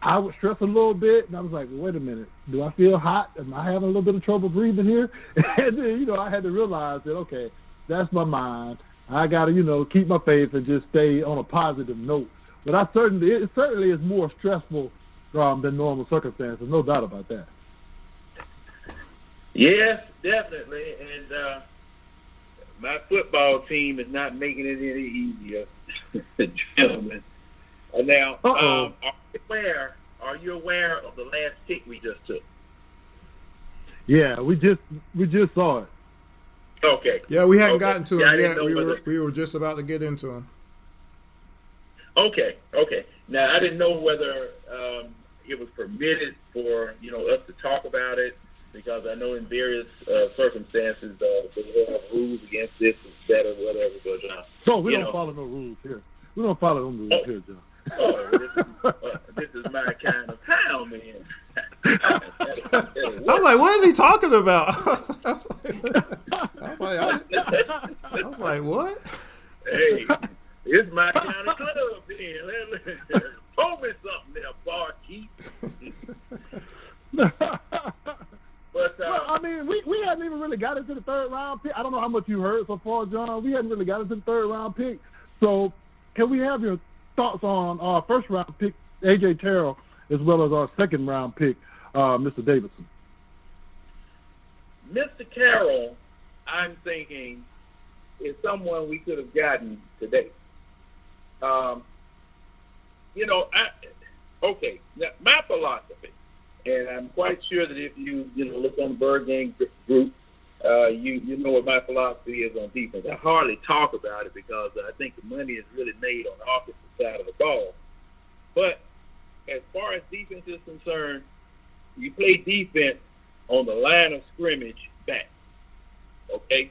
[SPEAKER 2] I would stress a little bit, and I was like, well, wait a minute. Do I feel hot? Am I having a little bit of trouble breathing here? And then, I had to realize that, okay, that's my mind. I got to, keep my faith and just stay on a positive note. But it certainly is more stressful than normal circumstances, no doubt about that.
[SPEAKER 3] Yes, definitely. And my football team is not making it any easier, gentlemen. Now, are you aware of the last pick we just took?
[SPEAKER 2] Yeah, we just saw it.
[SPEAKER 3] Okay.
[SPEAKER 1] Yeah, we hadn't gotten to him yet.
[SPEAKER 3] We
[SPEAKER 1] were just about to get into him.
[SPEAKER 3] Okay. Now, I didn't know whether it was permitted for us to talk about it because I know in various circumstances there are rules against this, etc., whatever. But
[SPEAKER 2] so we don't follow no rules here. We don't follow no rules here, John.
[SPEAKER 3] This is my kind of town, man.
[SPEAKER 1] I was like, what is he talking about? I was like, what?
[SPEAKER 3] Hey, it's my kind of club, man. Pull me something there, barkeep. But
[SPEAKER 2] I mean, we hadn't even really got into the third round pick. I don't know how much you heard so far, John. We hadn't really got into the third round pick. So, can we have your thoughts on our first round pick, A.J. Terrell, as well as our second round pick, Mr. Davidson?
[SPEAKER 3] Mr. Carroll, I'm thinking, is someone we could have gotten today. Okay, now, my philosophy, and I'm quite sure that if you look on the Bird Gang group, you know what my philosophy is on defense. I hardly talk about it because I think the money is really made on the offensive side of the ball. But as far as defense is concerned, you play defense on the line of scrimmage back. Okay?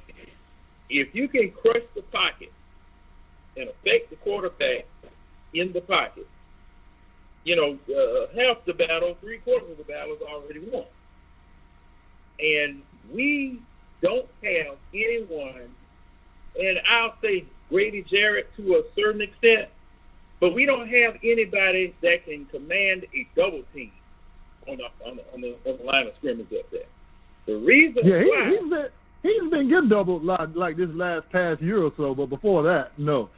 [SPEAKER 3] If you can crush the pocket and affect the quarterback in the pocket, half the battle, 3/4 of the battle is already won. And we don't have anyone, and I'll say Grady Jarrett to a certain extent, but we don't have anybody that can command a double team on the line of scrimmage up there. The reason why
[SPEAKER 2] he's been getting doubled like this past year or so, but before that, no.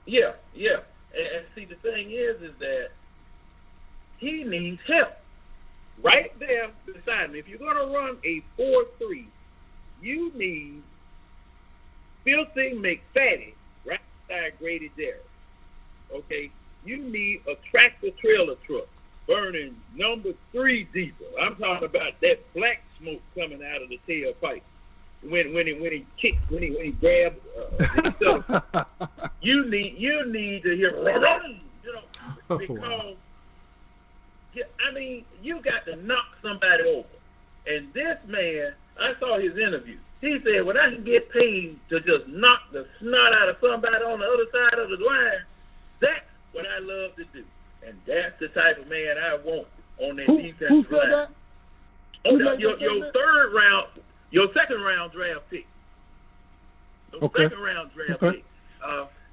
[SPEAKER 3] Yeah. And see, the thing is that he needs help. Right there beside him. If you're going to run a 4-3, you need Filthy McFadden right beside Grady Jarrett. Okay? You need a tractor-trailer truck burning number 3 diesel. I'm talking about that black smoke coming out of the tailpipe. When he grabs himself, you need to hear because you got to knock somebody over. And this man, I saw his interview. He said, when I can get paid to just knock the snot out of somebody on the other side of the line, that's what I love to do. And that's the type of man I want on that defensive line. Your second round draft pick. Second round draft pick.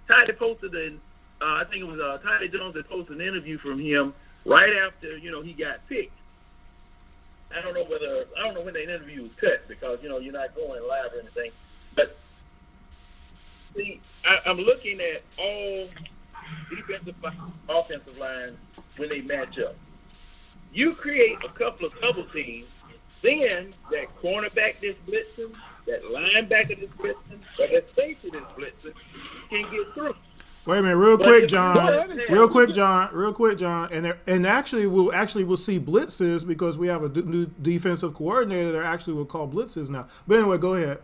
[SPEAKER 3] Toddy posted I think it was Toddy Jones that posted an interview from him right after he got picked. I don't know when that interview was cut because you're not going live or anything. But see, I'm looking at all defensive, offensive lines when they match up. You create a couple of double teams, then that cornerback that's blitzing, that linebacker that's blitzing, or that safety that's blitzing can get through.
[SPEAKER 1] Wait a minute, real quick, John. And actually, we'll see blitzes because we have a new defensive coordinator that actually will call blitzes now. But anyway, go ahead.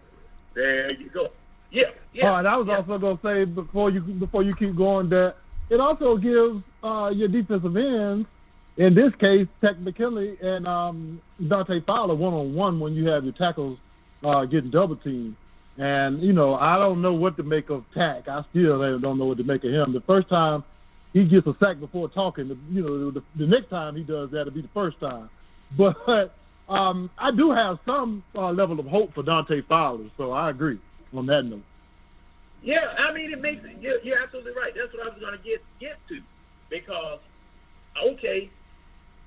[SPEAKER 3] There you go. Yeah.
[SPEAKER 2] And I was also going to say before you keep going that it also gives your defensive ends, in this case, Tech McKinley and Dante Fowler one-on-one when you have your tackles getting double teamed. And, I don't know what to make of Tack. I still don't know what to make of him. The first time he gets a sack before talking, the next time he does that, it'll be the first time. But I do have some level of hope for Dante Fowler, so I agree on that note.
[SPEAKER 3] Yeah, it makes it. You're absolutely right. That's what I was going to get to. Because, okay,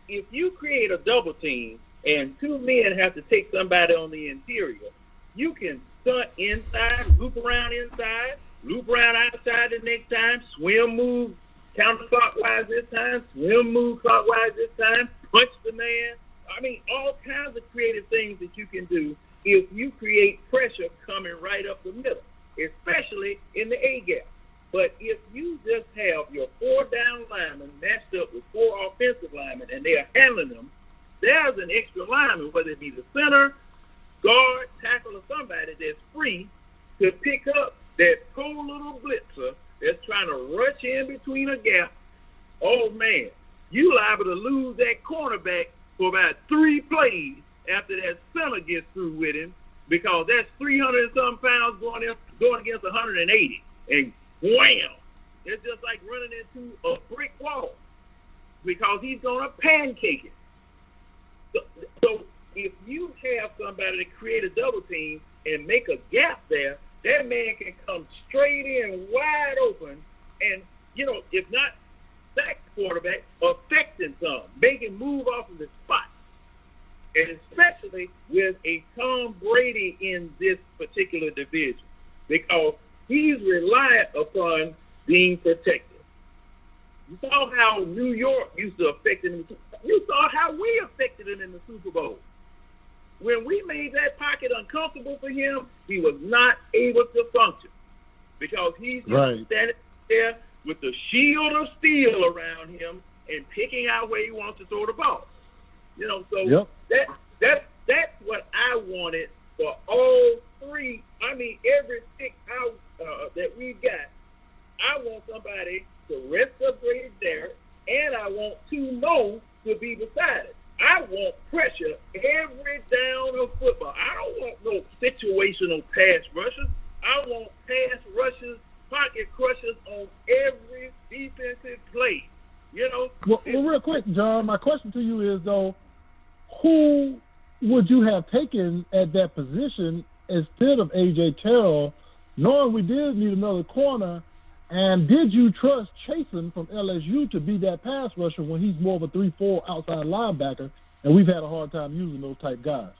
[SPEAKER 3] if you create a double team and 2 men have to take somebody on the interior, you can stunt inside, loop around inside, loop around outside the next time, swim move counterclockwise this time, swim move clockwise this time, punch the man. All kinds of creative things that you can do if you create pressure coming right up the middle, especially in the A-gap. But if you just have your 4 down linemen matched up with 4 offensive linemen and they are handling them, there's an extra lineman, whether it be the center, guard, tackle, or somebody that's free to pick up that poor little blitzer that's trying to rush in between a gap. Oh, man, you liable to lose that cornerback for about 3 plays after that center gets through with him because that's 300 and some pounds going against 180. And wham! It's just like running into a brick wall because he's going to pancake it. So if you have somebody to create a double team and make a gap there, that man can come straight in wide open and, if not sack the quarterback, affecting some, make him move off of his spot. And especially with a Tom Brady in this particular division because he's reliant upon being protected. You saw how New York used to affect him. You saw how we affected him in the Super Bowl. When we made that pocket uncomfortable for him, he was not able to function because he's
[SPEAKER 2] right.
[SPEAKER 3] standing there with the shield of steel around him and picking out where he wants to throw the ball. So that's what I wanted for all three. I mean, every pick out that we've got, I want somebody to rest upgrade there, and I want two more to be beside it. I want pressure every down of football. I don't want no situational pass rushers. I want pass rushers, pocket crushers on every defensive play.
[SPEAKER 2] Well, real quick, John, my question to you is, though, who would you have taken at that position instead of A.J. Terrell, knowing we did need another corner, and did you trust Chasen from LSU to be that pass rusher when he's more of a 3-4 outside linebacker, and we've had a hard time using those type guys?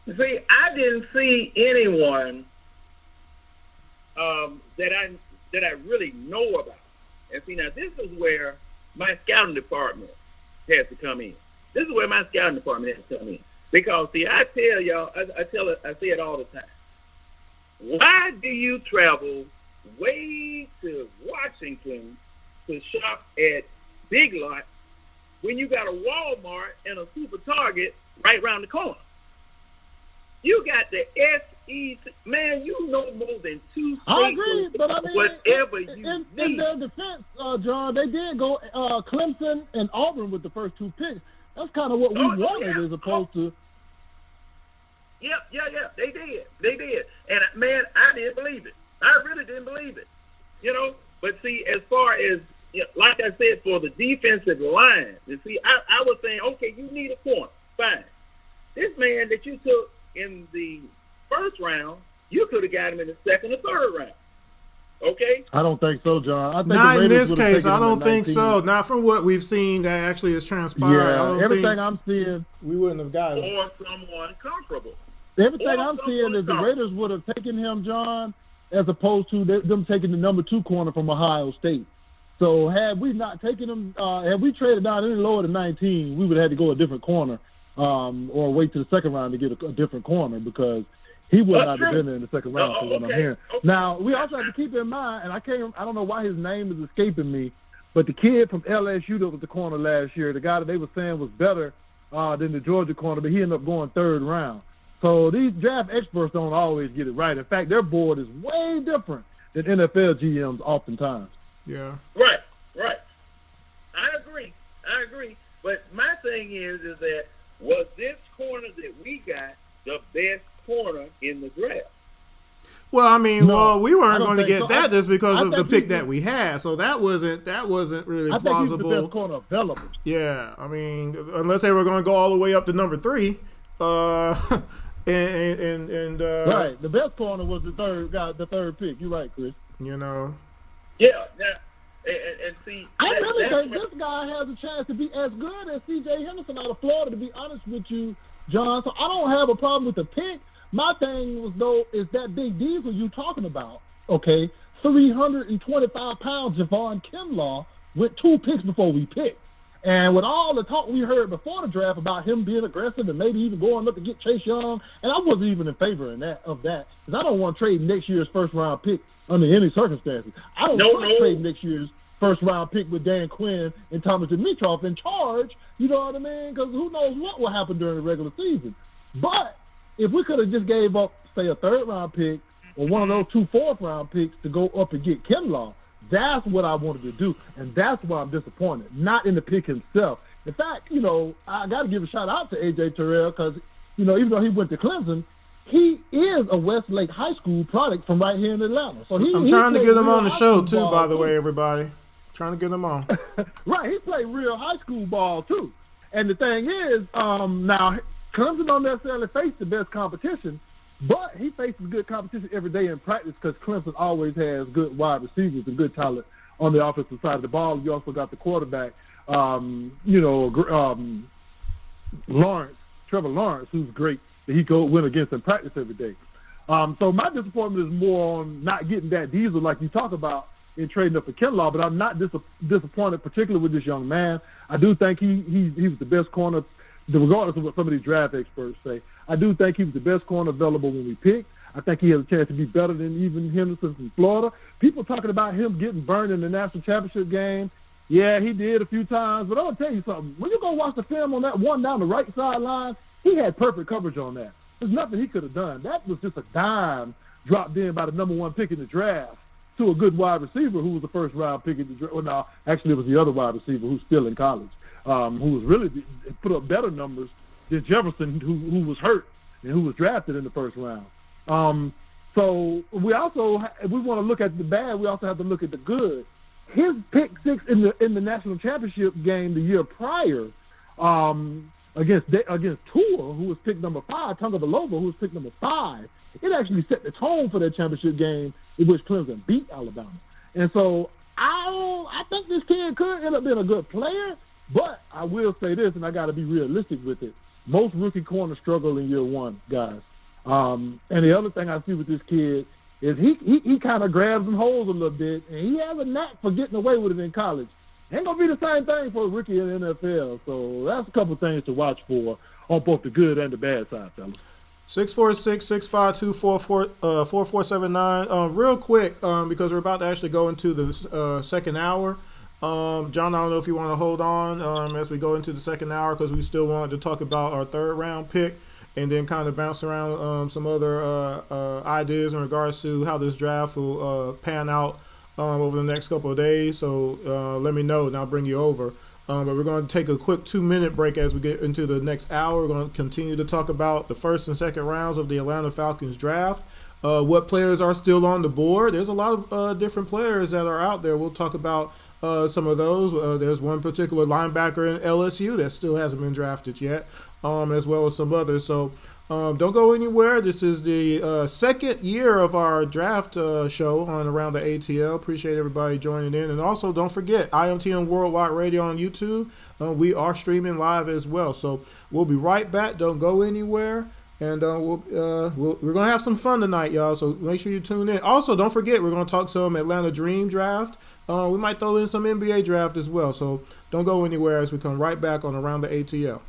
[SPEAKER 3] See, I didn't see anyone that I really know about. And see, now this is where my scouting department has to come in. This is where my scouting department has to come in. Because, see, I tell y'all, I say it all the time. Why do you travel way to Washington to shop at Big Lots when you got a Walmart and a Super Target right around the corner? You got the SEC, man. You know more than two states.
[SPEAKER 2] I agree, but I mean,
[SPEAKER 3] whatever you
[SPEAKER 2] in
[SPEAKER 3] need.
[SPEAKER 2] their defense, John, they did go Clemson and Auburn with the first two picks. That's kind of what we wanted, as opposed to.
[SPEAKER 3] Yeah. They did. And man, I didn't believe it. I really didn't believe it. But see, as far as like I said, for the defensive line, you see, I was saying, okay, you need a corner, fine. This man that you took in the first round, you could have got him in the second or third round. Okay?
[SPEAKER 2] I don't think so, John. I think
[SPEAKER 1] Not in this
[SPEAKER 2] Raiders
[SPEAKER 1] case. I don't think so. Not from what we've seen that actually has transpired.
[SPEAKER 2] Yeah, everything I'm seeing,
[SPEAKER 1] we wouldn't have gotten him.
[SPEAKER 3] Or someone comparable.
[SPEAKER 2] Everything I'm seeing is the Raiders would have taken him, John, as opposed to them taking the number 2 corner from Ohio State. So had we not taken him, had we traded down any lower than 19, we would have had to go a different corner, or wait to the second round to get a different corner, because he would not have been there in the second round, from what I'm hearing. Okay. Now, we also have to keep in mind, and I don't know why his name is escaping me, but the kid from LSU that was the corner last year, the guy that they were saying was better than the Georgia corner, but he ended up going third round. So these draft experts don't always get it right. In fact, their board is way different than NFL GMs oftentimes.
[SPEAKER 1] Yeah.
[SPEAKER 3] Right. I agree. But my thing is that was this corner that we got the best corner in the draft?
[SPEAKER 1] Well, I mean, we weren't going to get
[SPEAKER 2] so.
[SPEAKER 1] that just because of the pick that we had. So that wasn't really
[SPEAKER 2] I
[SPEAKER 1] plausible.
[SPEAKER 2] think he's the best corner available.
[SPEAKER 1] Yeah, I mean, unless they were going to go all the way up to number 3.
[SPEAKER 2] Right, the best corner was the third pick. You're right, Chris.
[SPEAKER 1] You know.
[SPEAKER 3] Yeah. And see,
[SPEAKER 2] I really think this guy has a chance to be as good as C.J. Henderson out of Florida, to be honest with you, John. So I don't have a problem with the pick. My thing was, though, is that big diesel you talking about, okay? 325 pounds, Javon Kinlaw, with 2 picks before we picked. And with all the talk we heard before the draft about him being aggressive and maybe even going up to get Chase Young, and I wasn't even in favor of that, because I don't want to trade next year's first-round pick under any circumstances. I don't want to trade next year's first-round pick with Dan Quinn and Thomas Dimitroff in charge, you know what I mean? Because who knows what will happen during the regular season. But if we could have just gave up, say, a third-round pick or one of those 2 fourth-round picks to go up and get Kinlaw, that's what I wanted to do, and that's why I'm disappointed, not in the pick himself. In fact, I got to give a shout-out to A.J. Terrell because, even though he went to Clemson, he is a Westlake High School product from right here in Atlanta. So
[SPEAKER 1] I'm trying to get him on the show, too, by the way, everybody. Trying to get him on.
[SPEAKER 2] Right, he played real high school ball, too. And the thing is, now, Clemson don't necessarily face the best competition, but he faces good competition every day in practice because Clemson always has good wide receivers and good talent on the offensive side of the ball. You also got the quarterback, Trevor Lawrence, who's great that he go win against in practice every day. So my disappointment is more on not getting that diesel like you talk about in trading up for Kinlaw, but I'm not disappointed, particularly with this young man. I do think he was the best corner, regardless of what some of these draft experts say. I do think he was the best corner available when we picked. I think he has a chance to be better than even Henderson from Florida. People talking about him getting burned in the national championship game. Yeah, he did a few times, but I'm going to tell you something. When you go watch the film on that one down the right sideline, he had perfect coverage on that. There's nothing he could have done. That was just a dime dropped in by the number one pick in the draft to a good wide receiver who was the first round pick in the draft. Well, no, actually it was the other wide receiver who's still in college, who was really put up better numbers than Jefferson, who was hurt and who was drafted in the first round. So we want to look at the bad. We also have to look at the good. His pick six in the national championship game the year prior against Tua, who was pick number 5, Tagovailoa, who was pick number 5, it actually set the tone for that championship game in which Clemson beat Alabama. And so I think this kid could end up being a good player, but I will say this, and I got to be realistic with it. Most rookie corners struggle in year one, guys. And the other thing I see with this kid is he kind of grabs and holds a little bit, and he has a knack for getting away with it in college. Ain't going to be the same thing for a rookie in the NFL. So that's a couple things to watch for on both the good and the bad side, fellas.
[SPEAKER 1] 646-652-4479. Real quick, because we're about to actually go into the second hour. John, I don't know if you want to hold on as we go into the second hour, because we still wanted to talk about our third round pick and then kind of bounce around some other ideas in regards to how this draft will pan out over the next couple of days. So let me know and I'll bring you over. But we're going to take a quick 2-minute break as we get into the next hour. We're going to continue to talk about the first and second rounds of the Atlanta Falcons draft. What players are still on the board. There's a lot of different players that are out there. We'll talk about some of those. There's one particular linebacker in LSU that still hasn't been drafted yet, as well as some others. So don't go anywhere. This is the second year of our draft show on Around the ATL. Appreciate everybody joining in. And also, don't forget, IMTN Worldwide Radio on YouTube. We are streaming live as well. So we'll be right back. Don't go anywhere. And we're going to have some fun tonight, y'all. So make sure you tune in. Also, don't forget, we're going to talk some Atlanta Dream draft. We might throw in some NBA draft as well. So don't go anywhere as we come right back on Around the ATL.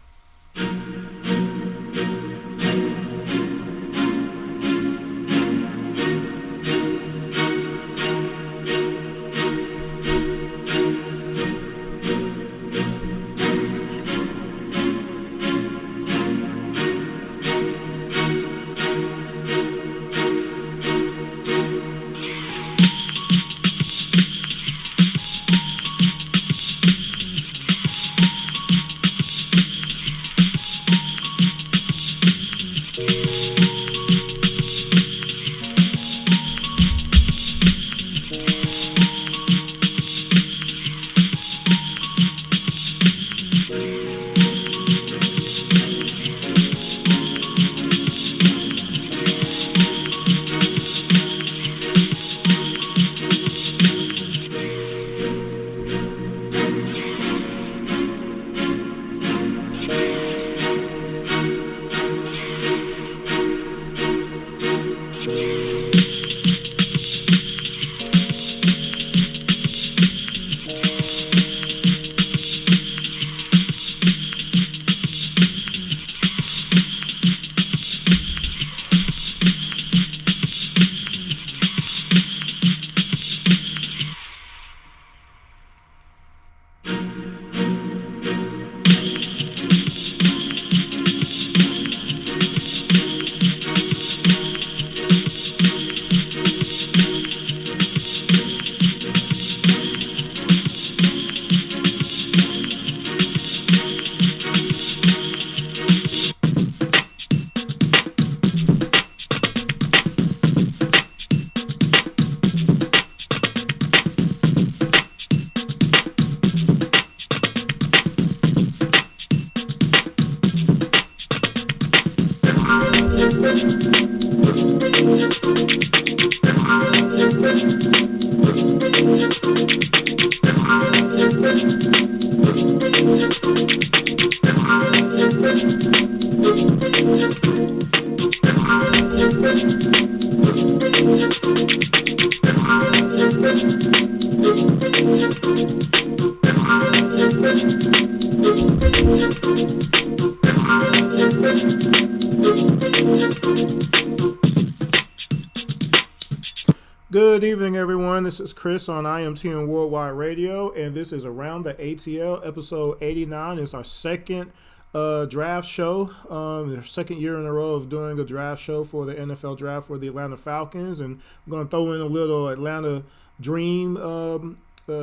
[SPEAKER 1] Good evening, everyone. This is Chris on IMTN Worldwide Radio, and this is Around the ATL, episode 89. It's our second draft show, the second year in a row of doing a draft show for the NFL draft for the Atlanta Falcons, and I'm going to throw in a little Atlanta Dream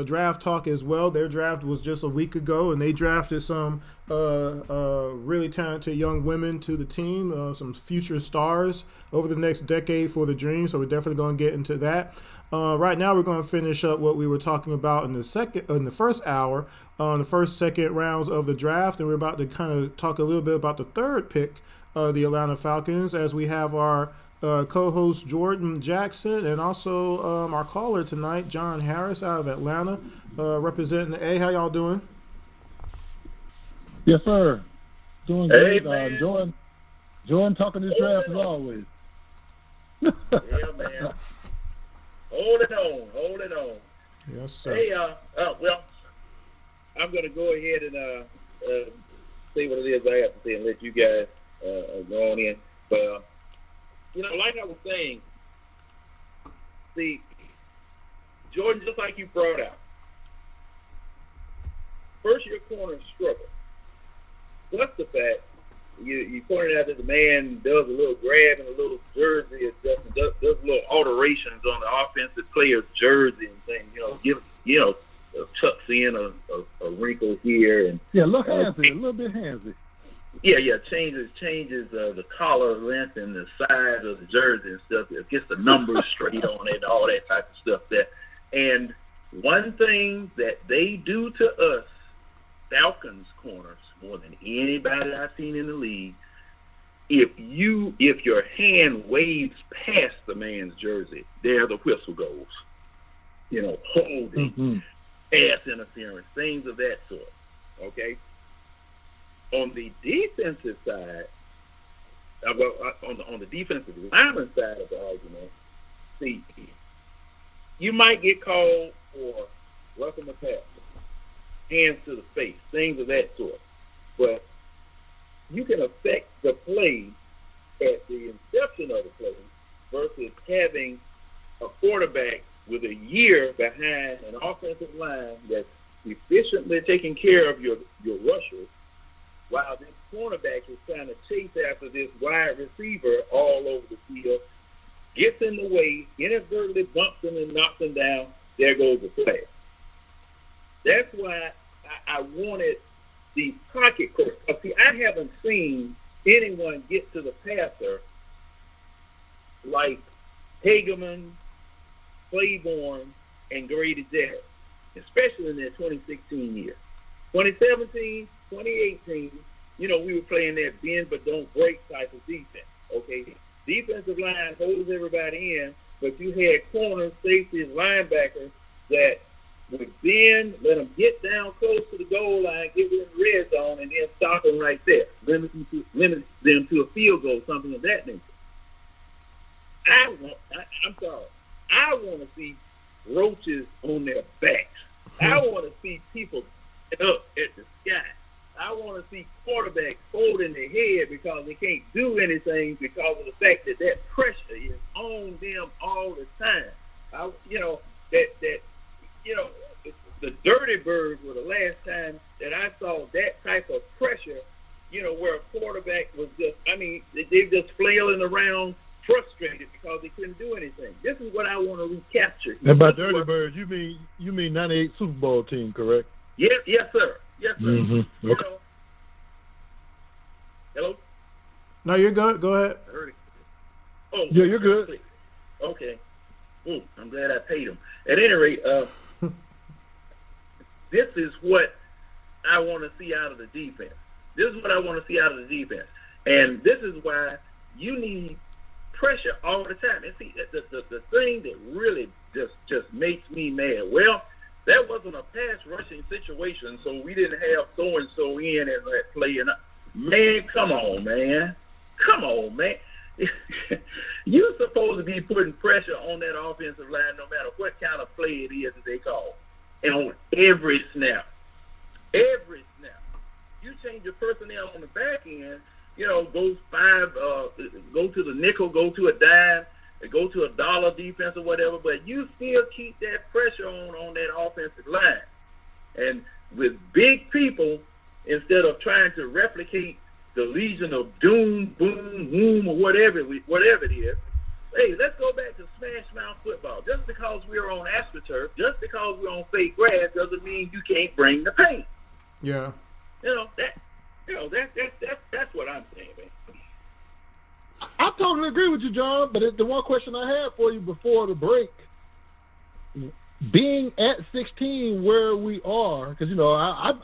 [SPEAKER 1] draft talk as well. Their draft was just a week ago, and they drafted some really talented young women to the team, some future stars over the next decade for the Dream. So we're definitely going to get into that. Right now, we're going to finish up what we were talking about in the first hour, the first, second rounds of the draft, and we're about to kind of talk a little bit about the third pick of the Atlanta Falcons, as we have our co-host Jordan Jackson and also our caller tonight, John Harris, out of Atlanta, representing the A. How y'all doing?
[SPEAKER 2] Yes, sir. Doing
[SPEAKER 3] Hey,
[SPEAKER 2] good. Enjoying talking this draft as always.
[SPEAKER 3] Yeah, man. Hold it on.
[SPEAKER 1] Yes, sir.
[SPEAKER 3] Hey, well, I'm going to go ahead and say what it is I have to say and let you guys go on in. But, like I was saying, see, Jordan, just like you brought out, first year corners struggle. Plus the fact you pointed out that the man does a little grab and a little jersey adjustment, does little alterations on the offensive player's jersey and things. Tucks in a wrinkle here and
[SPEAKER 2] a little handsy, a little bit handsy.
[SPEAKER 3] Yeah, changes the collar length and the size of the jersey and stuff. It gets the numbers straight on it, all that type of stuff there. And one thing that they do to us, Falcons corners, more than anybody I've seen in the league, if your hand waves past the man's jersey, there the whistle goes. Holding, pass interference, things of that sort. Okay? On the defensive side, on the defensive lineman side of the argument, see, you might get called for roughing the passer, hands to the face, things of that sort. But you can affect the play at the inception of the play versus having a quarterback with a year behind an offensive line that's efficiently taking care of your rushers, while this cornerback is trying to chase after this wide receiver all over the field, gets in the way, inadvertently bumps him and knocks him down, there goes the play. That's why I wanted the pocket coach. See, I haven't seen anyone get to the passer like Hageman, Claiborne, and Grady Jarrett, especially in that 2016 year. 2017, 2018, we were playing that bend but don't break type of defense, okay? Defensive line holds everybody in, but you had corners, safeties, linebackers that would bend, let them get down close to the goal line, get them in the red zone, and then stop them right there, limit them to a field goal, something of that nature. I'm sorry. I want to see roaches on their backs. I want to see people up at the sky. I want to see quarterbacks holding their head because they can't do anything because of the fact that pressure is on them all the time. The Dirty Birds were the last time that I saw that type of pressure, where a quarterback was just, they just flailing around frustrated because they couldn't do anything. This is what I want to recapture.
[SPEAKER 2] And by Dirty Birds, you mean 98 Super Bowl team, correct?
[SPEAKER 3] Yes, sir.
[SPEAKER 2] Mm-hmm. Okay.
[SPEAKER 3] Hello?
[SPEAKER 1] No, you're good. Go ahead.
[SPEAKER 3] I heard it. Oh,
[SPEAKER 2] yeah, you're good.
[SPEAKER 3] Okay. I'm glad I paid him. At any rate, this is what I want to see out of the defense. And this is why you need pressure all the time. And see, the thing that really just makes me mad, well, that wasn't a pass rushing situation, so we didn't have so-and-so in and that play. And man, come on, man. You're supposed to be putting pressure on that offensive line no matter what kind of play it is that they call. And on every snap. you change your personnel on the back end, go five, go to the nickel, go to a dime, go to a dollar defense or whatever, but you still keep that pressure on that offensive line. And with big people, instead of trying to replicate the Legion of Doom, Boom, Boom, or whatever it is, hey, let's go back to smash mouth football. Just because we're on AstroTurf, just because we're on fake grass, doesn't mean you can't bring the paint.
[SPEAKER 1] Yeah.
[SPEAKER 3] That's what I'm saying, man.
[SPEAKER 2] I totally agree with you, John. But the one question I had for you before the break, being at 16 where we are, because I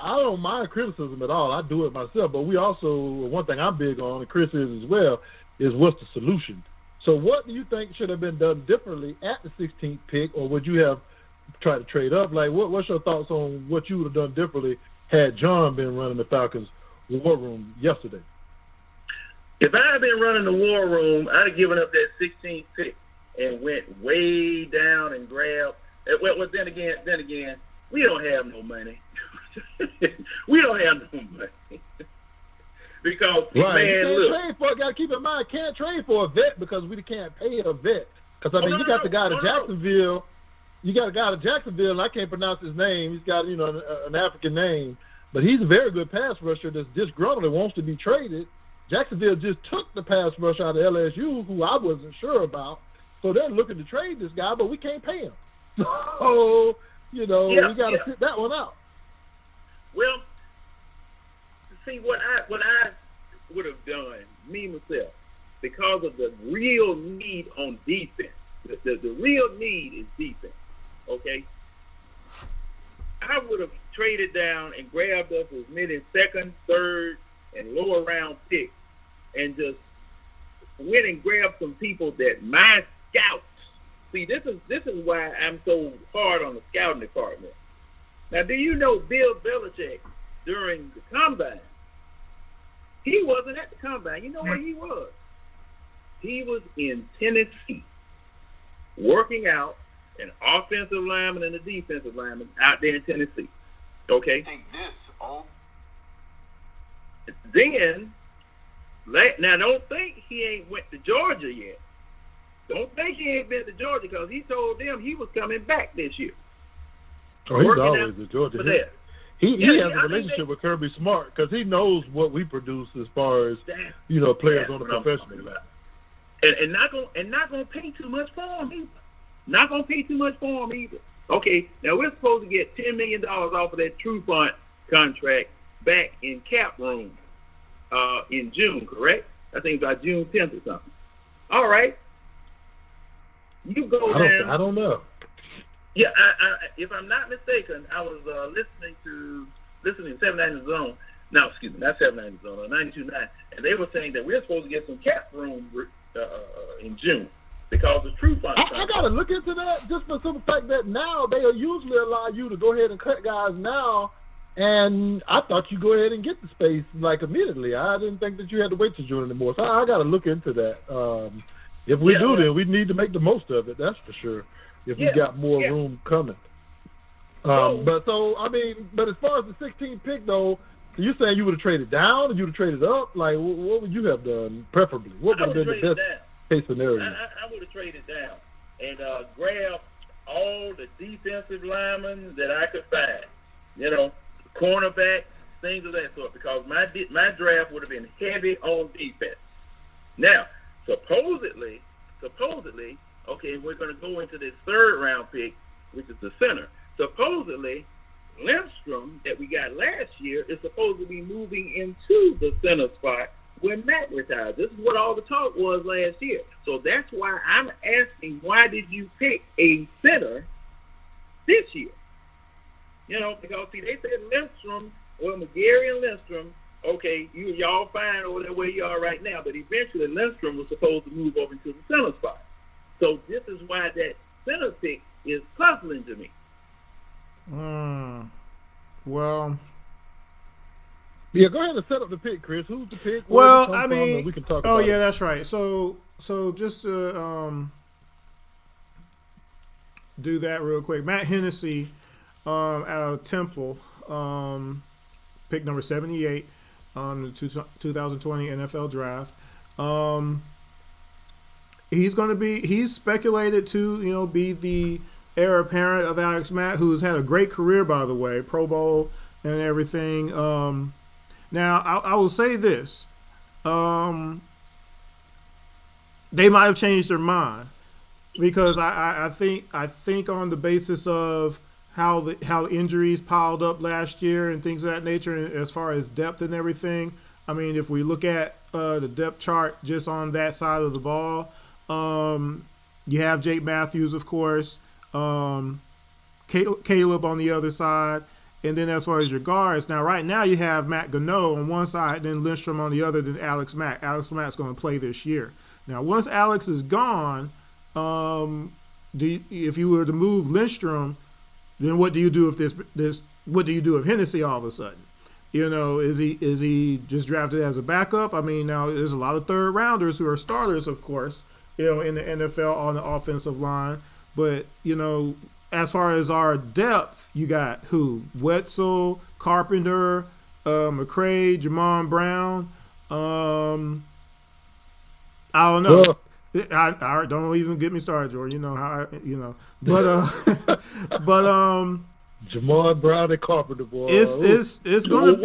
[SPEAKER 2] don't mind criticism at all. I do it myself. But we also, one thing I'm big on, and Chris is as well, is what's the solution. So what do you think should have been done differently at the 16th pick, or would you have tried to trade up? Like, what's your thoughts on what you would have done differently had John been running the Falcons war room yesterday?
[SPEAKER 3] If I had been running the war room, I'd have given up that 16th pick and went way down and grabbed. Well, then again, we don't have no money. We don't have no money. Because,
[SPEAKER 2] right.
[SPEAKER 3] Man,
[SPEAKER 2] you
[SPEAKER 3] look.
[SPEAKER 2] Trade for, got to keep in mind, can't trade for a vet because we can't pay a vet. Because, you got the guy to Jacksonville. You got a guy to Jacksonville, and I can't pronounce his name. He's got, an African name. But he's a very good pass rusher that's disgruntled and wants to be traded. Jacksonville just took the pass rush out of LSU, who I wasn't sure about. So they're looking to trade this guy, but we can't pay him. So, we got to sit that one out.
[SPEAKER 3] Well, see, what I would have done, me myself, because of the real need on defense. The real need is defense, okay? I would have traded down and grabbed us as many second, third, and lower round picks and just went and grabbed some people that my scouts. See, this is why I'm so hard on the scouting department. Now, do you know Bill Belichick during the combine? He wasn't at the combine. You know where he was? He was in Tennessee, working out an offensive lineman and a defensive lineman out there in Tennessee. Okay?
[SPEAKER 4] Take this, oh.
[SPEAKER 3] Then, now don't think he ain't went to Georgia yet. Don't think he ain't been to Georgia because he told them he was coming back this year.
[SPEAKER 2] Oh, he's always in Georgia. He has a relationship with Kirby Smart because he knows what we produce as far as players on the professional level.
[SPEAKER 3] And not gonna pay too much for him either. Not gonna pay too much for him either. Okay, now we're supposed to get $10 million off of that Trufant contract back in cap room in June, correct? I think by June 10th or something. All right. You go down.
[SPEAKER 2] I don't know.
[SPEAKER 3] Yeah, I if I'm not mistaken, I was listening to 790 Zone. No, excuse me, not 790 Zone, 92.9, and they were saying that we're supposed to get some cap room in June because of Trufant.
[SPEAKER 2] I got to look into that just for the simple fact that now they usually allow you to go ahead and cut guys now, and I thought you go ahead and get the space like immediately. I didn't think that you had to wait till June anymore. So I got to look into that. If we do, then we need to make the most of it. That's for sure. If we got more room coming. But as far as the 16th pick, though, so you're saying you would have traded down or you would have traded up? Like, what would you have done, preferably? What would have been the best case scenario?
[SPEAKER 3] I would have traded down and grabbed all the defensive linemen that I could find. Cornerback, things of that sort, because my draft would have been heavy on defense. Now, supposedly, okay, we're going to go into this third round pick, which is the center. Supposedly, Lindstrom that we got last year is supposed to be moving into the center spot when Matt retires. This is what all the talk was last year. So that's why I'm asking, why did you pick a center this year? Because see, they said Lindstrom, or McGarry and Lindstrom, okay, y'all fine over there where you are right now, but eventually Lindstrom was supposed to move over into the center spot. So this is why that center pick is puzzling to me.
[SPEAKER 1] Well.
[SPEAKER 2] Yeah, go ahead and set up the pick, Chris. Who's the pick?
[SPEAKER 1] Well,
[SPEAKER 2] we can talk about
[SPEAKER 1] yeah, that's right. So just to do that real quick, Matt Hennessy out of Temple pick number 78 on the 2020 NFL draft. He's speculated to, be the heir apparent of Alex Mack, who's had a great career, by the way, Pro Bowl and everything. Now, I will say this. They might have changed their mind because I think on the basis of how injuries piled up last year and things of that nature, and as far as depth and everything. I mean, if we look at the depth chart just on that side of the ball, you have Jake Matthews, of course, Caleb on the other side, and then as far as your guards, now right now you have Matt Gano on one side, then Lindstrom on the other, then Alex Mack. Alex Mack's going to play this year. Now, once Alex is gone, if you were to move Lindstrom, then what do you do if what do you do if Hennessy all of a sudden? Is he just drafted as a backup? I mean, now there's a lot of third rounders who are starters, of course, in the NFL on the offensive line. But, as far as our depth, you got who? Wetzel, Carpenter, McCray, Jamon Brown. I don't know. I don't even get me started, Jordan. But
[SPEAKER 2] Jamon Brown and Carpenter, boy.
[SPEAKER 1] It's going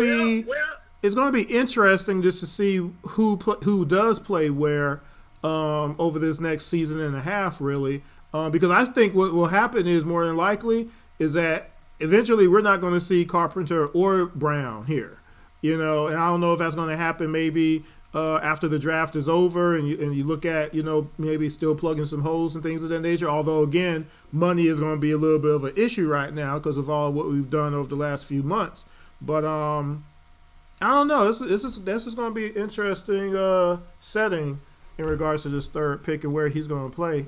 [SPEAKER 1] to be interesting just to see who does play where over this next season and a half, really. Because I think what will happen is more than likely is that eventually we're not going to see Carpenter or Brown here. And I don't know if that's going to happen maybe after the draft is over and you look at, maybe still plugging some holes and things of that nature. Although, again, money is going to be a little bit of an issue right now because of all what we've done over the last few months. But I don't know. This is going to be an interesting setting in regards to this third pick and where he's going to play.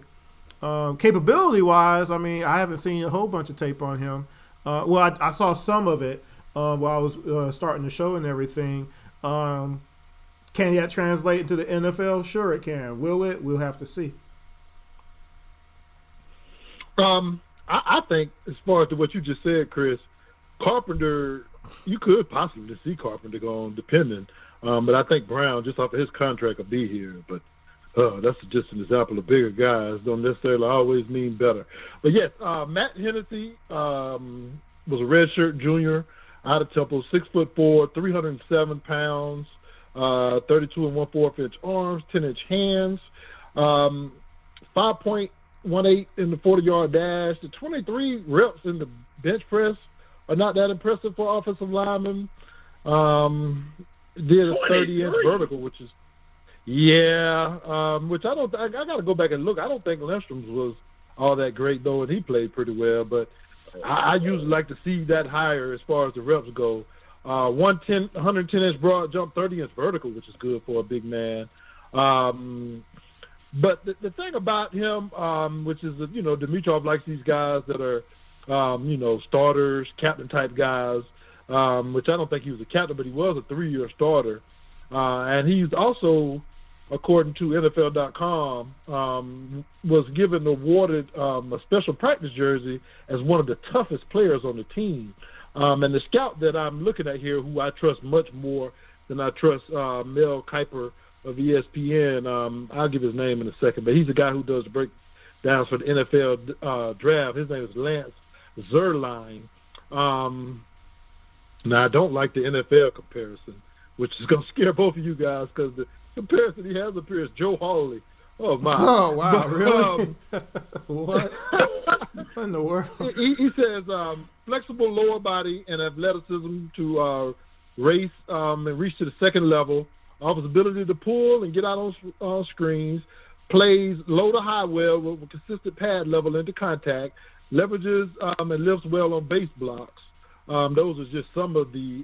[SPEAKER 1] Capability-wise, I mean, I haven't seen a whole bunch of tape on him. I saw some of it while I was starting the show and everything. Can that translate into the NFL? Sure it can. Will it? We'll have to see.
[SPEAKER 2] I think, as far as what you just said, Chris, Carpenter, you could possibly see Carpenter going, depending. But I think Brown, just off of his contract, will be here. But that's just an example of bigger guys don't necessarily always mean better. But yes, Matt Hennessy was a redshirt junior out of Temple, 6'4", 307 pounds, 32 and 1/4 inch arms, 10-inch hands, 5.18 in the 40-yard dash. The 23 reps in the bench press are not that impressive for offensive linemen. Did a 30-inch vertical, which is which I don't. I got to go back and look. I don't think Lindstrom's was all that great though, and he played pretty well. But I usually like to see that higher as far as the reps go. 110-inch broad jump, 30-inch vertical, which is good for a big man. But the thing about him, which is Dimitrov likes these guys that are starters, captain type guys. Which I don't think he was a captain, but he was a 3-year starter. And he's also, according to NFL.com, was awarded a special practice jersey as one of the toughest players on the team. And the scout that I'm looking at here, who I trust much more than I trust Mel Kiper of ESPN, I'll give his name in a second, but he's a guy who does breakdowns for the NFL draft. His name is Lance Zerline. Now, I don't like the NFL comparison, which is going to scare both of you guys because the comparison he has up here is Joe Hawley. Oh, my.
[SPEAKER 1] Oh, wow, really? What? What in the world?
[SPEAKER 2] He says flexible lower body and athleticism to race and reach to the second level, offers ability to pull and get out on screens, plays low to high well with consistent pad level into contact, leverages and lifts well on base blocks. Those are just some of the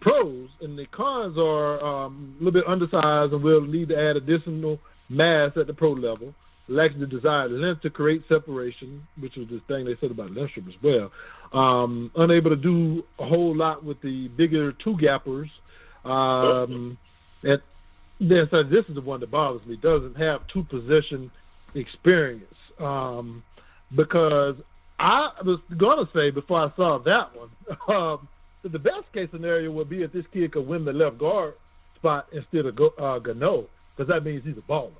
[SPEAKER 2] pros, and the cons are a little bit undersized and will need to add additional mass at the pro level. Lacks the desired length to create separation, which was the thing they said about Lindstrom as well. Unable to do a whole lot with the bigger two-gappers. And then so this is the one that bothers me. Doesn't have two-possession experience. Because I was going to say before I saw that one, that the best case scenario would be if this kid could win the left guard spot instead of Gano, because that means he's a baller.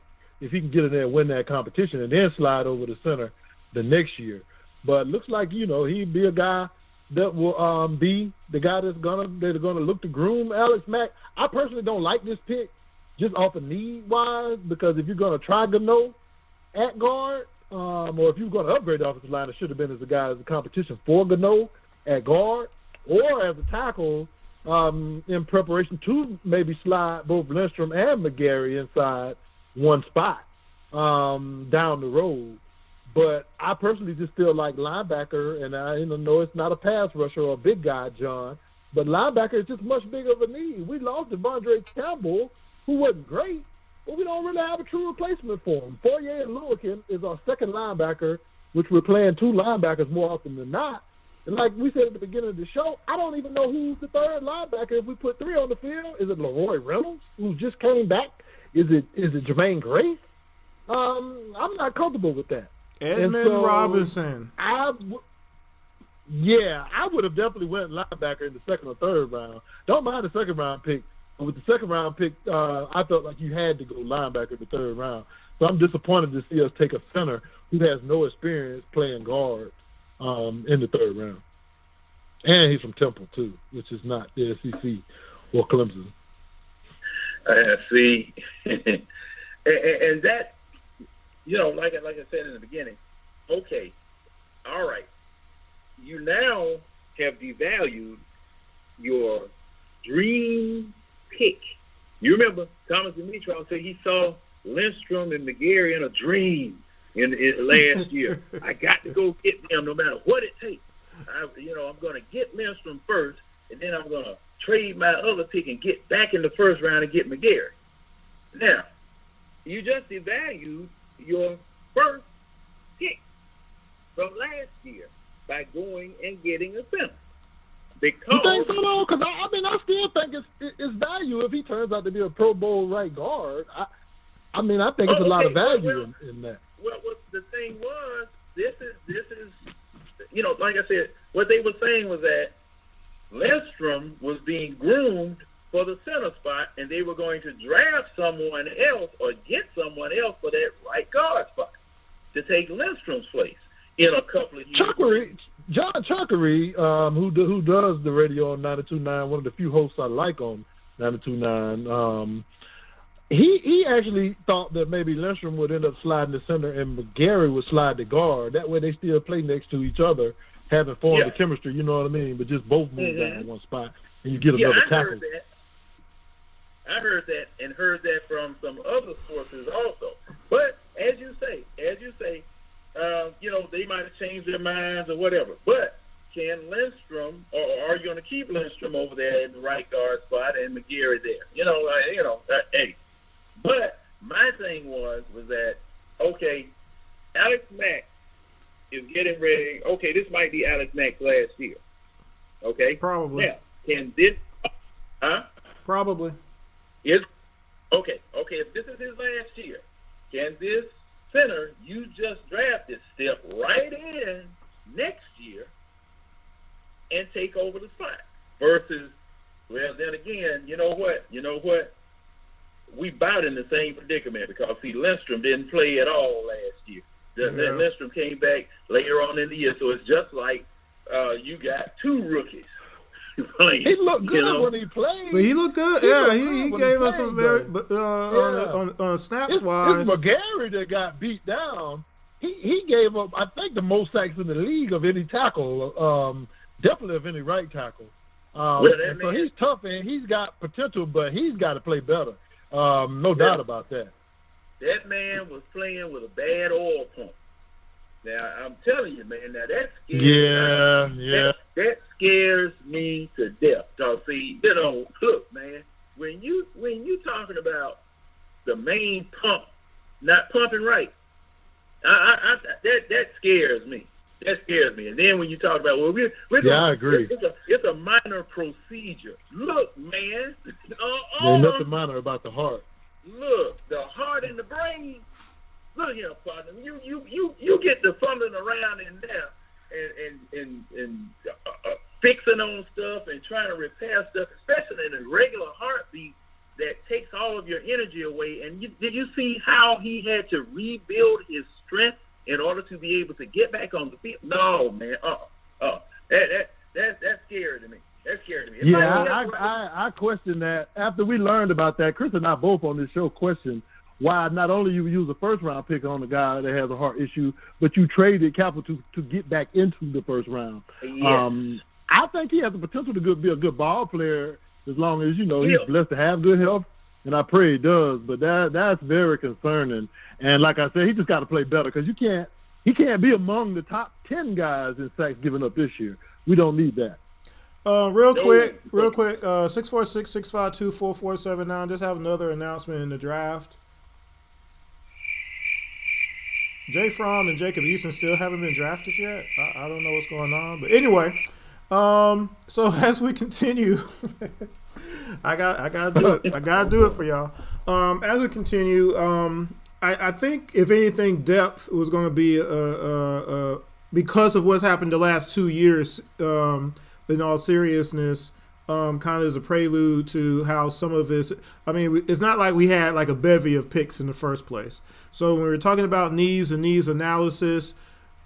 [SPEAKER 2] If he can get in there and win that competition and then slide over the center the next year. But looks like, he'd be a guy that will be the guy they're gonna look to groom Alex Mack. I personally don't like this pick just off of need wise, because if you're gonna try Gano at guard, or if you're gonna upgrade the offensive line, it should have been as a guy as a competition for Gano at guard or as a tackle in preparation to maybe slide both Lindstrom and McGarry inside one spot down the road. But I personally just still like linebacker, and I know it's not a pass rusher or a big guy, John, but linebacker is just much bigger of a need. We lost Devondre Campbell, who wasn't great, but we don't really have a true replacement for him. Fourier Lewickin is our second linebacker, which we're playing two linebackers more often than not. And like we said at the beginning of the show, I don't even know who's the third linebacker if we put three on the field. Is it Leroy Reynolds, who just came back? Is it Jermaine Grace? I'm not comfortable with that.
[SPEAKER 1] Edmund Robinson.
[SPEAKER 2] I would have definitely went linebacker in the second or third round. Don't mind the second round pick. But with the second round pick, I felt like you had to go linebacker in the third round. So I'm disappointed to see us take a center who has no experience playing guard in the third round. And he's from Temple, too, which is not the SEC or Clemson.
[SPEAKER 3] See, and that, like I said in the beginning, okay, all right, you now have devalued your dream pick. You remember Thomas Dimitrov said he saw Lindstrom and McGarry in a dream in last year. I got to go get them no matter what it takes. I'm going to get Lindstrom first, and then I'm going to trade my other pick and get back in the first round and get McGarry. Now, you just devalued your first pick from last year by going and getting a center. Because
[SPEAKER 2] you think so, though? Because I still think it's value if he turns out to be a Pro Bowl right guard. I think it's a lot of value in that.
[SPEAKER 3] Well, what the thing was, this is, like I said, what they were saying was that Lindstrom was being groomed for the center spot, and they were going to draft someone else or get someone else for that right guard spot to take Lindstrom's place in a couple of years.
[SPEAKER 2] John Chuckery, who does the radio on 92.9, one of the few hosts I like on 92.9, he actually thought that maybe Lindstrom would end up sliding to center and McGarry would slide to guard. That way they still play next to each other, having formed the chemistry, you know what I mean? But just both move down in one spot, and you get another tackle.
[SPEAKER 3] I heard that and heard that from some other sources also. But as you say, they might have changed their minds or whatever. But can Lindstrom, or are you going to keep Lindstrom over there in the right guard spot and McGarry there? Hey. But my thing was that, okay, Alex Mack is getting ready. Okay, this might be Alex Mack's last year. Okay?
[SPEAKER 1] Probably.
[SPEAKER 3] Now, can this,
[SPEAKER 1] Probably.
[SPEAKER 3] Okay, if this is his last year, can this center you just drafted step right in next year and take over the spot? Versus, well, then again, you know what? We about in the same predicament because, see, Lindstrom didn't play at all last year. Lindstrom came back later on in the year, so it's just like you got two rookies playing.
[SPEAKER 2] He looked good when he played.
[SPEAKER 1] But he looked good. He gave us some very on snaps wise.
[SPEAKER 2] It's McGarry that got beat down. He gave up, I think, the most sacks in the league of any tackle, definitely of any right tackle. So he's tough and he's got potential, but he's got to play better. No doubt about that.
[SPEAKER 3] That man was playing with a bad oil pump. Now, I'm telling you, man, now that scares that scares me to death. Because, see, look, man, when you talking about the main pump not pumping right, that scares me. That scares me. And then when you talk about,
[SPEAKER 2] I agree.
[SPEAKER 3] It's a minor procedure. Look, man.
[SPEAKER 2] There's nothing minor about the heart.
[SPEAKER 3] Look, the heart and the brain. Look here, partner. You get the fumbling around in there. and fixing on stuff and trying to repair stuff, especially in a regular heartbeat that takes all of your energy away. And did you see how he had to rebuild his strength in order to be able to get back on the field? No, man. That's scary to me. That's scary to me.
[SPEAKER 2] Yeah, I question that. After we learned about that, Chris and I both on this show questioned why not only you use a first-round pick on a guy that has a heart issue, but you traded capital to get back into the first round.
[SPEAKER 3] Yes.
[SPEAKER 2] I think he has the potential to be a good ball player as long as, he's
[SPEAKER 3] Yeah.
[SPEAKER 2] blessed to have good health, and I pray he does. But that's very concerning. And like I said, he just got to play better because he can't be among the top 10 guys in sacks given up this year. We don't need that.
[SPEAKER 1] Real quick, 646-652-4479. Just have another announcement in the draft. Jay Fromm and Jacob Eason still haven't been drafted yet. I don't know what's going on, but anyway, so as we continue, I gotta do it. I gotta do it for y'all. As we continue, I think if anything, depth was going to be because of what's happened the last 2 years. In all seriousness, kind of as a prelude to how some of this. I mean, it's not like we had like a bevy of picks in the first place. So when we're talking about needs and needs analysis,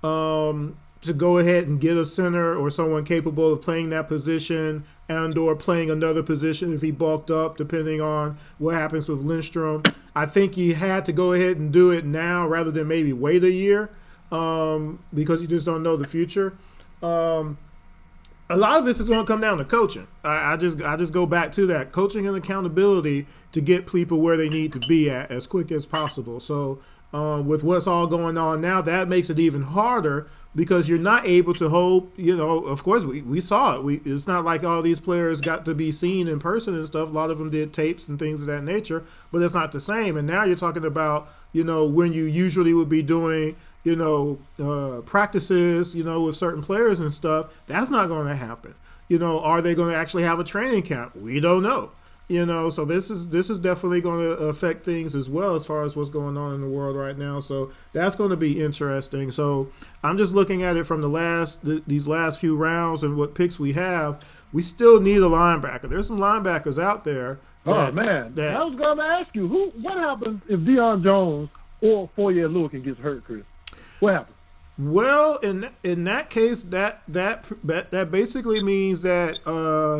[SPEAKER 1] to go ahead and get a center or someone capable of playing that position and or playing another position if he bulked up, depending on what happens with Lindstrom, I think you had to go ahead and do it now rather than maybe wait a year, because you just don't know the future. A lot of this is going to come down to coaching. I just go back to that coaching and accountability to get people where they need to be at as quick as possible. So with what's all going on now, that makes it even harder because you're not able to hold. Of course we saw it. It's not like all these players got to be seen in person and stuff. A lot of them did tapes and things of that nature, but it's not the same. And now you're talking about when you usually would be doing practices, with certain players and stuff. That's not going to happen. Are they going to actually have a training camp? We don't know. So this is definitely going to affect things as well as far as what's going on in the world right now. So that's going to be interesting. So I'm just looking at it from these last few rounds and what picks we have. We still need a linebacker. There's some linebackers out there.
[SPEAKER 2] I was going to ask you, what happens if Deion Jones or Foye Lewis gets hurt, Chris? What happens?
[SPEAKER 1] Well, in that case, that basically means that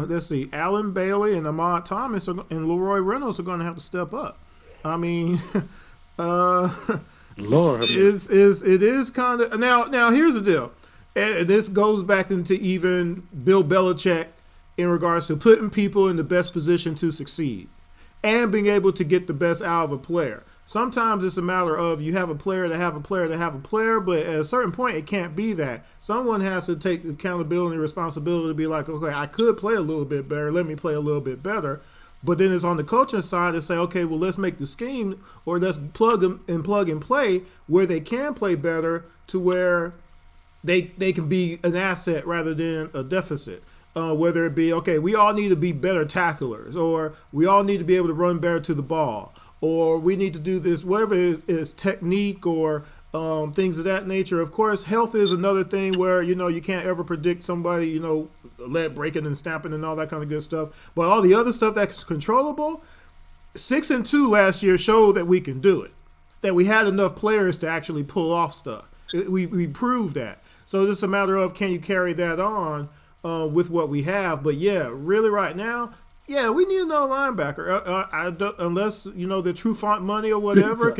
[SPEAKER 1] let's see, Alan Bailey and Ahmad Thomas and Leroy Reynolds are going to have to step up. I mean,
[SPEAKER 2] Lord,
[SPEAKER 1] it is kind of now. Here's the deal, and this goes back into even Bill Belichick in regards to putting people in the best position to succeed and being able to get the best out of a player. Sometimes it's a matter of you have a player to have a player to have a player, but at a certain point it can't be that. Someone has to take accountability and responsibility to be like, okay, I could play a little bit better. Let me play a little bit better. But then it's on the coaching side to say, okay, well, let's make the scheme or let's plug and play where they can play better to where they can be an asset rather than a deficit. Whether it be, okay, we all need to be better tacklers, or we all need to be able to run better to the ball, or we need to do this, whatever it is, technique or things of that nature. Of course, health is another thing where, you can't ever predict somebody, leg breaking and snapping and all that kind of good stuff. But all the other stuff that's controllable, 6-2 last year showed that we can do it, that we had enough players to actually pull off stuff. We proved that. So it's just a matter of, can you carry that on with what we have? But yeah, really right now, yeah, we need another linebacker. Unless the True Font money or whatever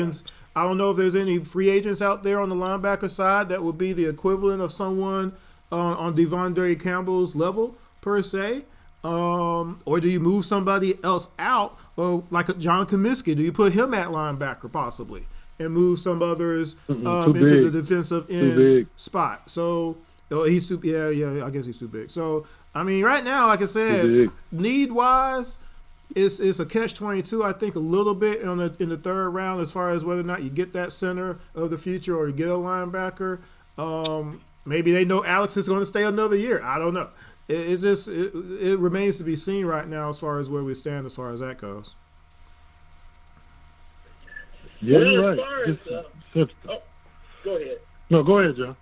[SPEAKER 1] I don't know if there's any free agents out there on the linebacker side that would be the equivalent of someone on Devondre Campbell's level per se. Or do you move somebody else out, like a John Comiskey? Do you put him at linebacker possibly and move some others into the defensive end spot? So he's too. Yeah. I guess he's too big. So. I mean, right now, like I said, need-wise, it's a catch-22, I think, a little bit in the third round as far as whether or not you get that center of the future or you get a linebacker. Maybe they know Alex is going to stay another year. I don't know. It remains to be seen right now as far as where we stand as far as that goes.
[SPEAKER 2] Yeah, you're right.
[SPEAKER 3] Go ahead.
[SPEAKER 2] No, go ahead, John.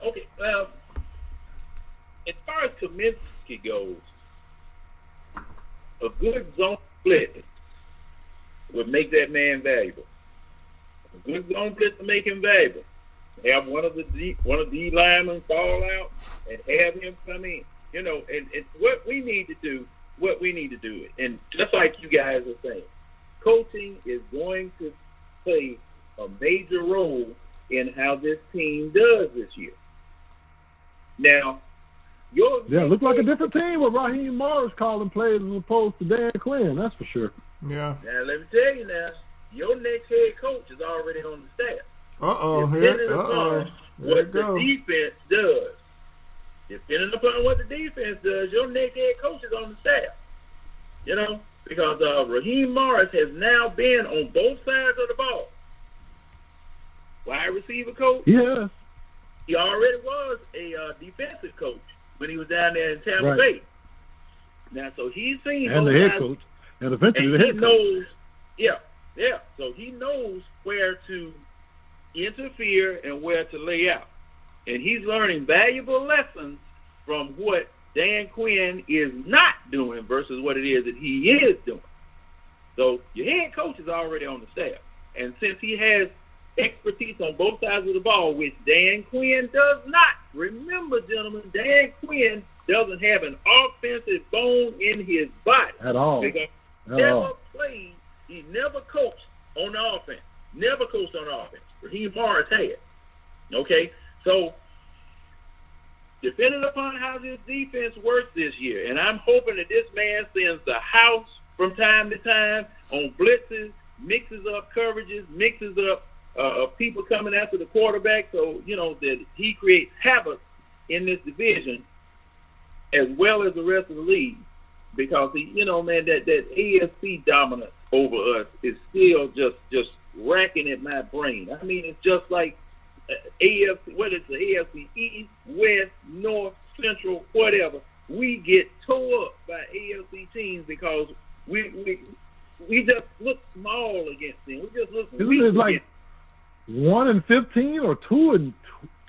[SPEAKER 3] Okay. As far as Kaminsky goes, a good zone split would make that man valuable. A good zone split to make him valuable. Have one of the D linemen fall out and have him come in. You know, and what we need to do, and just like you guys are saying, coaching is going to play a major role in how this team does this year. Now,
[SPEAKER 2] look like a different team with Raheem Morris calling plays as opposed to Dan Quinn. That's for sure.
[SPEAKER 1] Yeah.
[SPEAKER 3] Now let me tell you your next head coach is already on the staff. Depending upon what the defense does. Depending upon what the defense does, your next head coach is on the staff. You know, because Raheem Morris has now been on both sides of the ball. Wide receiver coach.
[SPEAKER 2] Yes.
[SPEAKER 3] He already was a defensive coach when he was down there in Tampa Bay. Now, so he's seen
[SPEAKER 2] and the head coach, and eventually the head coach.
[SPEAKER 3] Yeah. So he knows where to interfere and where to lay out, and he's learning valuable lessons from what Dan Quinn is not doing versus what it is that he is doing. So your head coach is already on the staff, and since he has expertise on both sides of the ball, which Dan Quinn does not. Remember, gentlemen, Dan Quinn doesn't have an offensive bone in his body.
[SPEAKER 2] At all.
[SPEAKER 3] Because he never coached on the offense. Never coached on offense. Raheem Morris had. Okay? So, depending upon how this defense works this year, and I'm hoping that this man sends the house from time to time on blitzes, mixes up coverages, mixes up people coming after the quarterback, so, you know, that he creates havoc in this division as well as the rest of the league. Because, you know, man, that AFC dominance over us is still just racking at my brain. I mean, it's just like AFC, whether it's the AFC East, West, North, Central, whatever, we get tore up by AFC teams because we just look small against them. We just look weak against them.
[SPEAKER 2] 1-15 or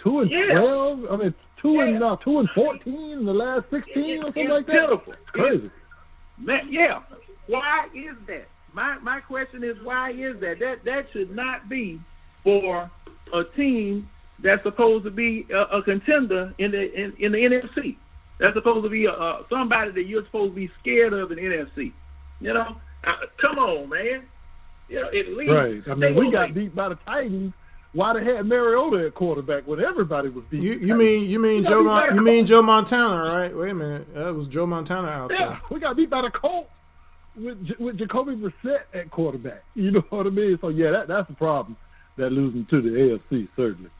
[SPEAKER 2] 2-12. I mean, 2-14 in the last 16 or something like that.
[SPEAKER 3] Pitiful.
[SPEAKER 2] It's crazy.
[SPEAKER 3] Man, why is that? My question is, why is that? That should not be for a team that's supposed to be a contender in the NFC. That's supposed to be somebody that you're supposed to be scared of in the NFC. You know, come on, man. You know, at least
[SPEAKER 2] right. I mean, we got beat by the Titans. Why they had Mariota at quarterback when everybody was beat?
[SPEAKER 1] You mean Joe Montana, right? Wait a minute, that was Joe Montana out there.
[SPEAKER 2] Yeah, we got beat by the Colts with Jacoby Brissett at quarterback. You know what I mean? So yeah, that's the problem. That losing to the AFC certainly.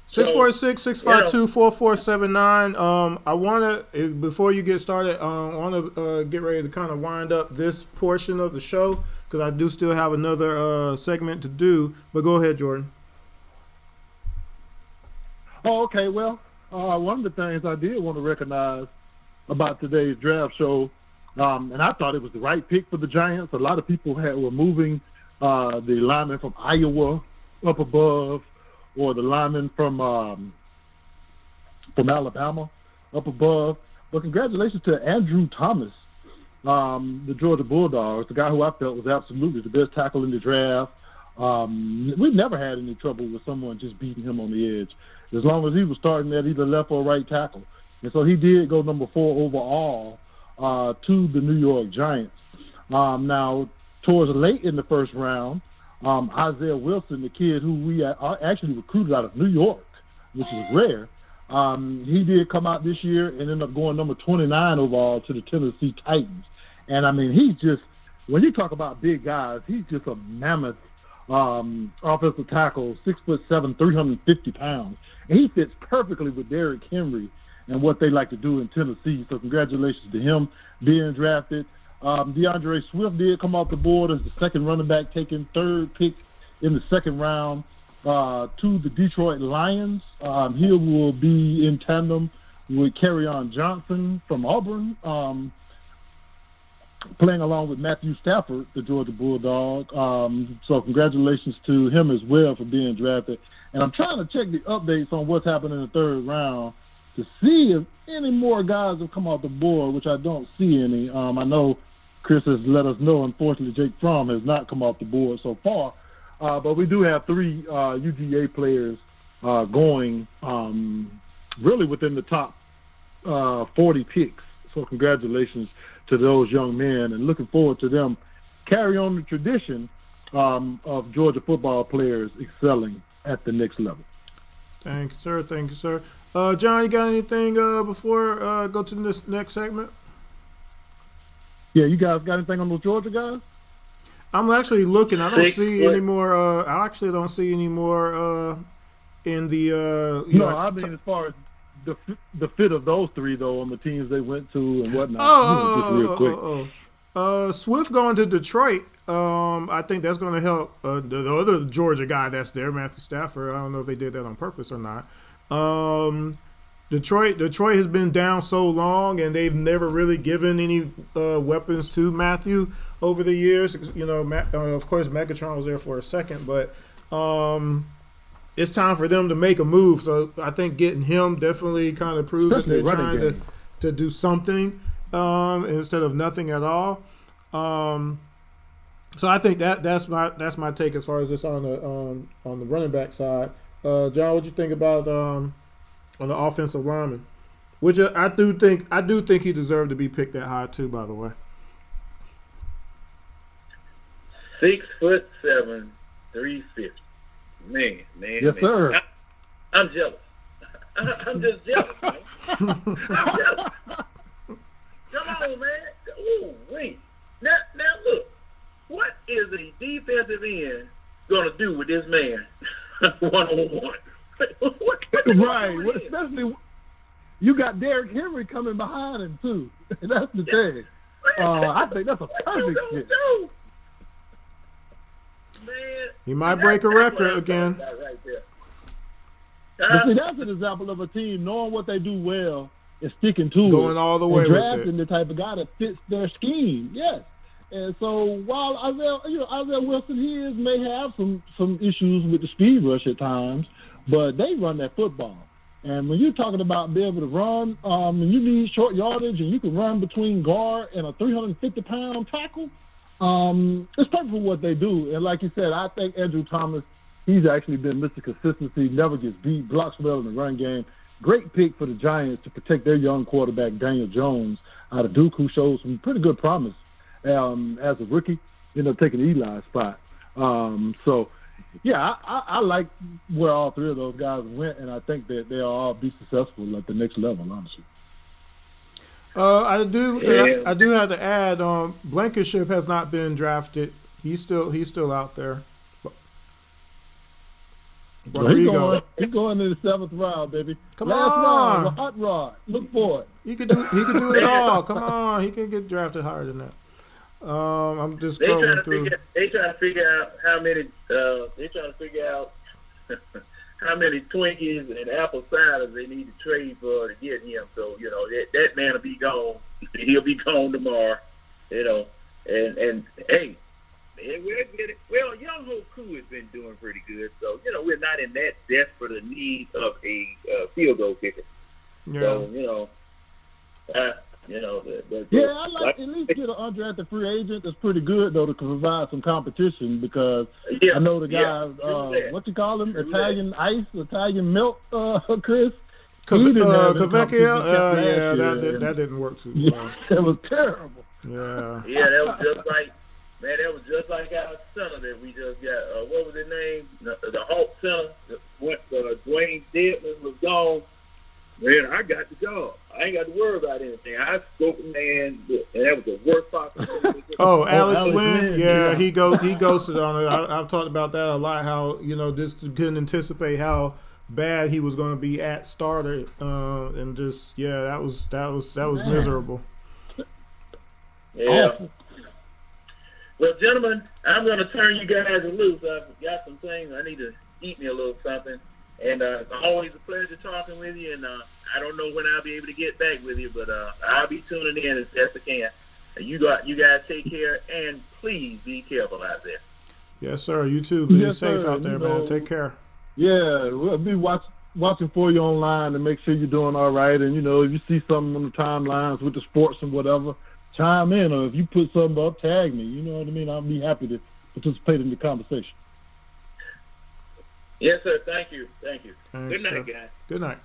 [SPEAKER 1] 646-652-4479. I want to, before you get started, I want to get ready to kind of wind up this portion of the show because I do still have another segment to do. But go ahead, Jordan.
[SPEAKER 2] Oh, okay. Well, one of the things I did want to recognize about today's draft show, and I thought it was the right pick for the Giants. A lot of people were moving the lineman from Iowa up above, or the lineman from Alabama up above. But congratulations to Andrew Thomas, the Georgia Bulldogs, the guy who I felt was absolutely the best tackle in the draft. We've never had any trouble with someone just beating him on the edge, as long as he was starting at either left or right tackle. And so he did go number 4 overall to the New York Giants. Now, towards late in the first round, Isaiah Wilson, the kid who we actually recruited out of New York, which is rare, he did come out this year and ended up going number 29 overall to the Tennessee Titans. And, I mean, he's just, when you talk about big guys, he's just a mammoth offensive tackle, 6'7", 350 pounds. And he fits perfectly with Derrick Henry and what they like to do in Tennessee. So congratulations to him being drafted. DeAndre Swift did come off the board as the second running back, taken third pick in the second round to the Detroit Lions. He will be in tandem with Kerryon Johnson from Auburn, playing along with Matthew Stafford, the Georgia Bulldog. So congratulations to him as well for being drafted. And I'm trying to check the updates on what's happening in the third round to see if any more guys have come off the board, which I don't see any. I know Chris has let us know, unfortunately, Jake Fromm has not come off the board so far. But we do have 3 UGA players going really within the top 40 picks. So congratulations to those young men, and looking forward to them carry on the tradition of Georgia football players excelling at the next level.
[SPEAKER 1] Thank you, sir. Thank you, sir. John, you got anything before go to this next segment?
[SPEAKER 2] Yeah, you guys got anything on those Georgia guys?
[SPEAKER 1] I'm actually looking. I don't see any more. I actually don't see any more in the.
[SPEAKER 2] I mean as far as the fit of those 3 though on the teams they went to and whatnot. Just real quick.
[SPEAKER 1] Swift going to Detroit. I think that's going to help the other Georgia guy that's there, Matthew Stafford. I don't know if they did that on purpose or not. Detroit has been down so long, and they've never really given any weapons to Matthew over the years. Of course, Megatron was there for a second, but it's time for them to make a move. So I think getting him definitely kind of proves that they're trying to do something instead of nothing at all. So I think that's my take as far as this on the running back side. John, what you think about on the offensive lineman? Which I do think he deserved to be picked that high too. By the way,
[SPEAKER 3] 6'7", 350. Man.
[SPEAKER 2] Yes, sir.
[SPEAKER 3] I'm jealous. I'm just jealous, man. I'm jealous. Come on, man. Ooh, wait. Now look. What is a defensive end gonna do with this man 1-on-1?
[SPEAKER 2] Right. Well, especially you got Derrick Henry coming behind him too. That's the thing. I think that's a perfect fit. Man,
[SPEAKER 1] he might break a record again.
[SPEAKER 3] Right there.
[SPEAKER 2] But see, that's an example of a team knowing what they do well and sticking to
[SPEAKER 1] going
[SPEAKER 2] it,
[SPEAKER 1] all the way
[SPEAKER 2] and
[SPEAKER 1] with it.
[SPEAKER 2] drafting the type of guy that fits their scheme. Yes. And so while Isaiah Wilson may have some issues with the speed rush at times, but they run that football. And when you're talking about being able to run, and you need short yardage, and you can run between guard and a 350-pound tackle, it's perfect for what they do. And like you said, I think Andrew Thomas, he's actually been Mr. Consistency, never gets beat, blocks well in the run game. Great pick for the Giants to protect their young quarterback, Daniel Jones, out of Duke, who shows some pretty good promise as a rookie, taking Eli's spot. So, yeah, I like where all 3 of those guys went, and I think that they'll all be successful at the next level, honestly.
[SPEAKER 1] I do have to add, Blankenship has not been drafted. He's still out there.
[SPEAKER 2] Rodrigo. He's going in the 7th round, baby.
[SPEAKER 1] Come
[SPEAKER 2] Last
[SPEAKER 1] on,
[SPEAKER 2] round, hot rod. Look for it.
[SPEAKER 1] He could do it all. Come on, he can get drafted higher than that. I'm just going through.
[SPEAKER 3] They trying to figure out how many. They trying to figure out how many Twinkies and apple ciders they need to trade for to get him. So that man will be gone. He'll be gone tomorrow. And hey, man, we'll get it. Well, young whole crew has been doing pretty good. So we're not in that desperate need of a field goal kicker.
[SPEAKER 1] Yeah.
[SPEAKER 3] So
[SPEAKER 2] I'd like to at least get an undrafted free agent that's pretty good, though, to provide some competition because I know the guys, what you call him, Italian ice, Italian milk, Chris?
[SPEAKER 1] Cavecchia? That didn't work too well.
[SPEAKER 2] It was terrible.
[SPEAKER 1] Yeah.
[SPEAKER 3] Yeah, that was just like, man, that was just like our center that we just got. What was his name? The Hawk center. Dwayne Dedman was gone. Man, I got the job. I ain't got to worry about anything. I spoke to man, and that was the worst possible.
[SPEAKER 1] Alex Lynn. Yeah, he ghosted on it. I've talked about that a lot. How just couldn't anticipate how bad he was going to be at starter, and just that was miserable.
[SPEAKER 3] Yeah. Well, gentlemen, I'm going to turn you guys loose. I've got some things. I need to eat me a little something. And it's always a pleasure talking with you. And I don't know when I'll be able to get back with you, but I'll be tuning in as best I can. You guys take care, and please be careful out there.
[SPEAKER 1] Yes, sir. You too. Be safe out there, man. Take care.
[SPEAKER 2] Yeah, we'll be watching for you online and make sure you're doing all right. And, if you see something on the timelines with the sports and whatever, chime in. Or if you put something up, tag me. You know what I mean? I'll be happy to participate in the conversation.
[SPEAKER 3] Yes, sir. Thank you. Thank you.
[SPEAKER 1] Thanks,
[SPEAKER 3] Good night,
[SPEAKER 1] sir.
[SPEAKER 3] guys.
[SPEAKER 1] Good night.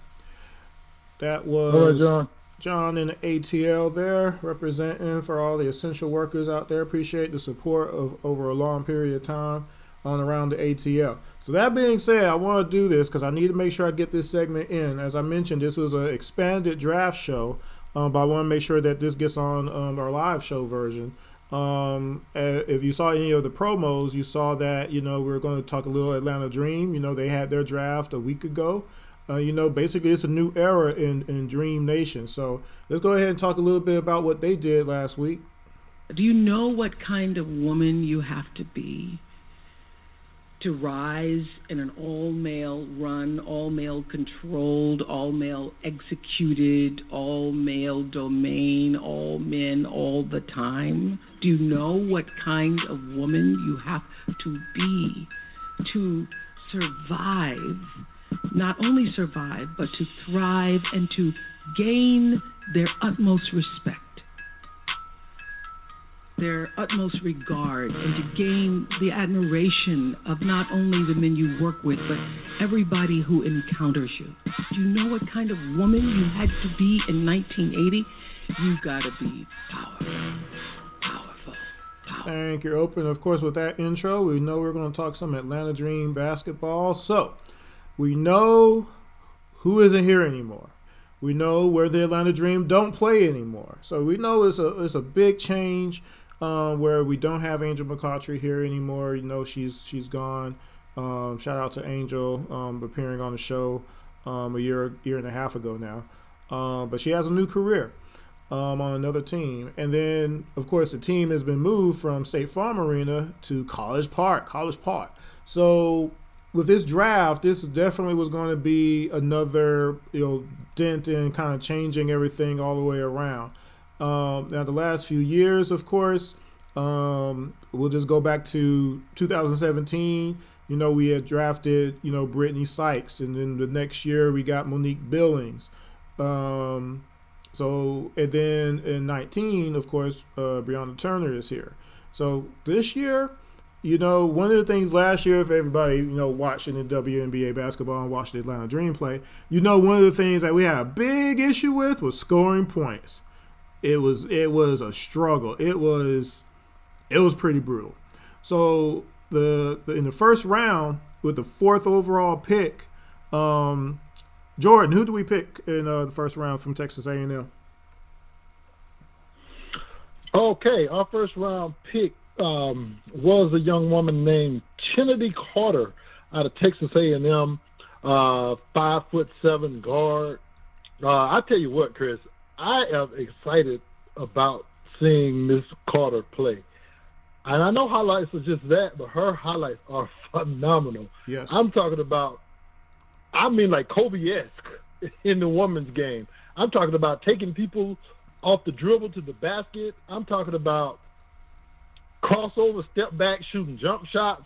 [SPEAKER 1] That
[SPEAKER 2] All right,
[SPEAKER 1] was
[SPEAKER 2] John.
[SPEAKER 1] John in the ATL there, representing for all the essential workers out there. Appreciate the support of over a long period of time on around the ATL. So that being said, I want to do this because I need to make sure I get this segment in. As I mentioned, this was an expanded draft show, but I want to make sure that this gets on our live show version. If you saw any of the promos, you saw that we were going to talk a little Atlanta Dream. They had their draft a week ago. Basically it's a new era in Dream Nation. So let's go ahead and talk a little bit about what they did last week.
[SPEAKER 4] Do you know what kind of woman you have to be to rise in an all-male run, all-male controlled, all-male executed, all-male domain, all men all the time? Do you know what kind of woman you have to be to survive? Not only survive, but to thrive and to gain their utmost respect, their utmost regard, and to gain the admiration of not only the men you work with, but everybody who encounters you. Do you know what kind of woman you had to be in 1980? You gotta be powerful.
[SPEAKER 1] Thank you, Open. Of course, with that intro, we know we're going to talk some Atlanta Dream basketball. So we know who isn't here anymore. We know where the Atlanta Dream don't play anymore. So we know it's a big change where we don't have Angel McCautry here anymore. She's gone. Shout out to Angel appearing on the show a year and a half ago now. But she has a new career on another team. And then, of course, the team has been moved from State Farm Arena to College Park. So with this draft, this definitely was going to be another dent in kind of changing everything all the way around. Now the last few years, of course, we'll just go back to 2017. We had drafted Brittany Sykes, and then the next year we got Monique Billings. And then in 19, of course, Breonna Turner is here. So this year, one of the things last year, if everybody, watching the WNBA basketball and watched the Atlanta Dream play, one of the things that we had a big issue with was scoring points. It was a struggle. It was pretty brutal. So in the first round with the 4th overall pick, Jordan, who do we pick in the first round from Texas A&M?
[SPEAKER 2] Okay, our first round pick was a young woman named Kennedy Carter out of Texas A&M, 5'7" guard. I tell you what, Chris, I am excited about seeing Miss Carter play. And I know highlights are just that, but her highlights are phenomenal.
[SPEAKER 1] Yes.
[SPEAKER 2] I'm talking about, like Kobe-esque in the women's game. I'm talking about taking people off the dribble to the basket. I'm talking about crossover, step back, shooting jump shots.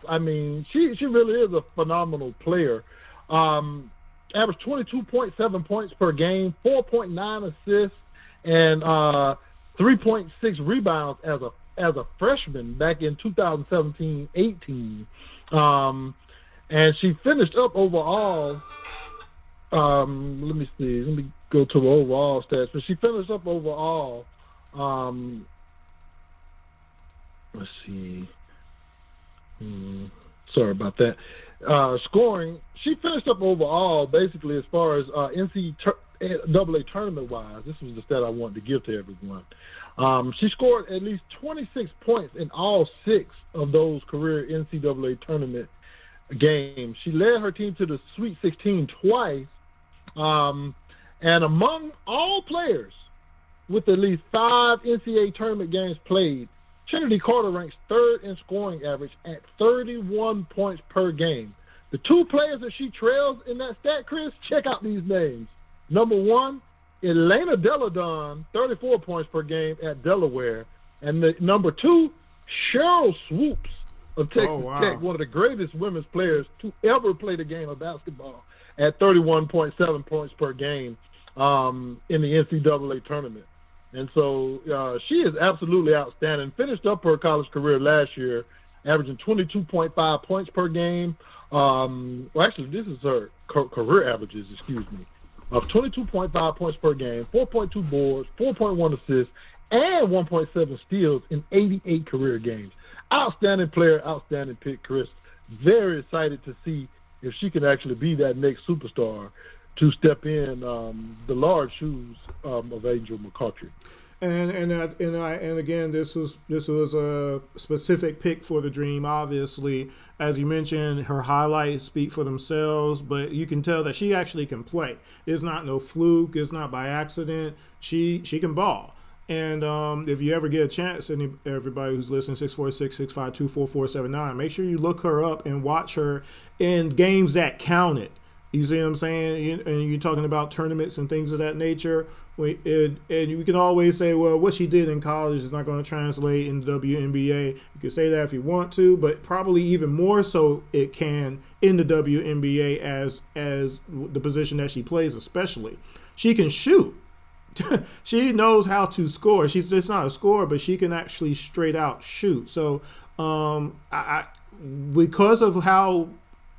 [SPEAKER 2] She really is a phenomenal player. Averaged 22.7 points per game, 4.9 assists, and 3.6 rebounds as a freshman back in 2017-18. And she finished up overall. Let me see. Let me go to the overall stats. But she finished up overall. Let's see. Sorry about that. Scoring, she finished up overall basically as far as NCAA tournament-wise. This was the stat I wanted to give to everyone. She scored at least 26 points in all 6 of those career NCAA tournament games. She led her team to the Sweet 16 twice. And among all players with at least 5 NCAA tournament games played, Kennedy Carter ranks 3rd in scoring average at 31 points per game. The 2 players that she trails in that stat, Chris, check out these names. Number 1, Elena Deladon, 34 points per game at Delaware. And the number 2, Cheryl Swoops, of Texas
[SPEAKER 1] Oh, wow.
[SPEAKER 2] Tech, one of the greatest women's players to ever play the game of basketball, at 31.7 points per game in the NCAA tournament. And so she is absolutely outstanding. Finished up her college career last year, averaging 22.5 points per game. Well, actually, this is her career averages, excuse me, of 22.5 points per game, 4.2 boards, 4.1 assists, and 1.7 steals in 88 career games. Outstanding player, outstanding pick, Chris. Very excited to see if she can actually be that next superstar to step in the large shoes of Angel McCoughtry.
[SPEAKER 1] And again, this was a specific pick for the Dream. Obviously, as you mentioned, her highlights speak for themselves, but you can tell that she actually can play. It's not no fluke. It's not by accident. She can ball. And if you ever get a chance, everybody who's listening, 646-652-4479, make sure you look her up and watch her in games that counted. You see what I'm saying? And you're talking about tournaments and things of that nature. And you can always say, well, what she did in college is not going to translate in the WNBA. You can say that if you want to, but probably even more so it can in the WNBA as the position that she plays especially. She can shoot. She knows how to score. She's just not a scorer, but she can actually straight out shoot. So I because of how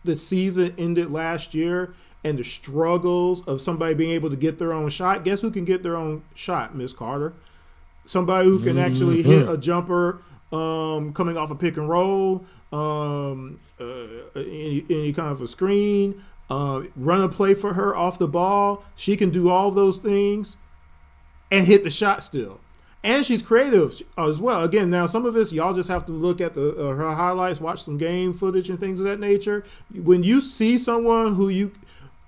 [SPEAKER 1] the season ended last year and the struggles of somebody being able to get their own shot, guess who can get their own shot, Miss Carter? Somebody who can actually hit a jumper coming off a pick and roll, any kind of a screen, run a play for her off the ball. She can do all those things and hit the shot still. And she's creative as well. Again, now some of this, y'all just have to look at her highlights, watch some game footage and things of that nature. When you see someone who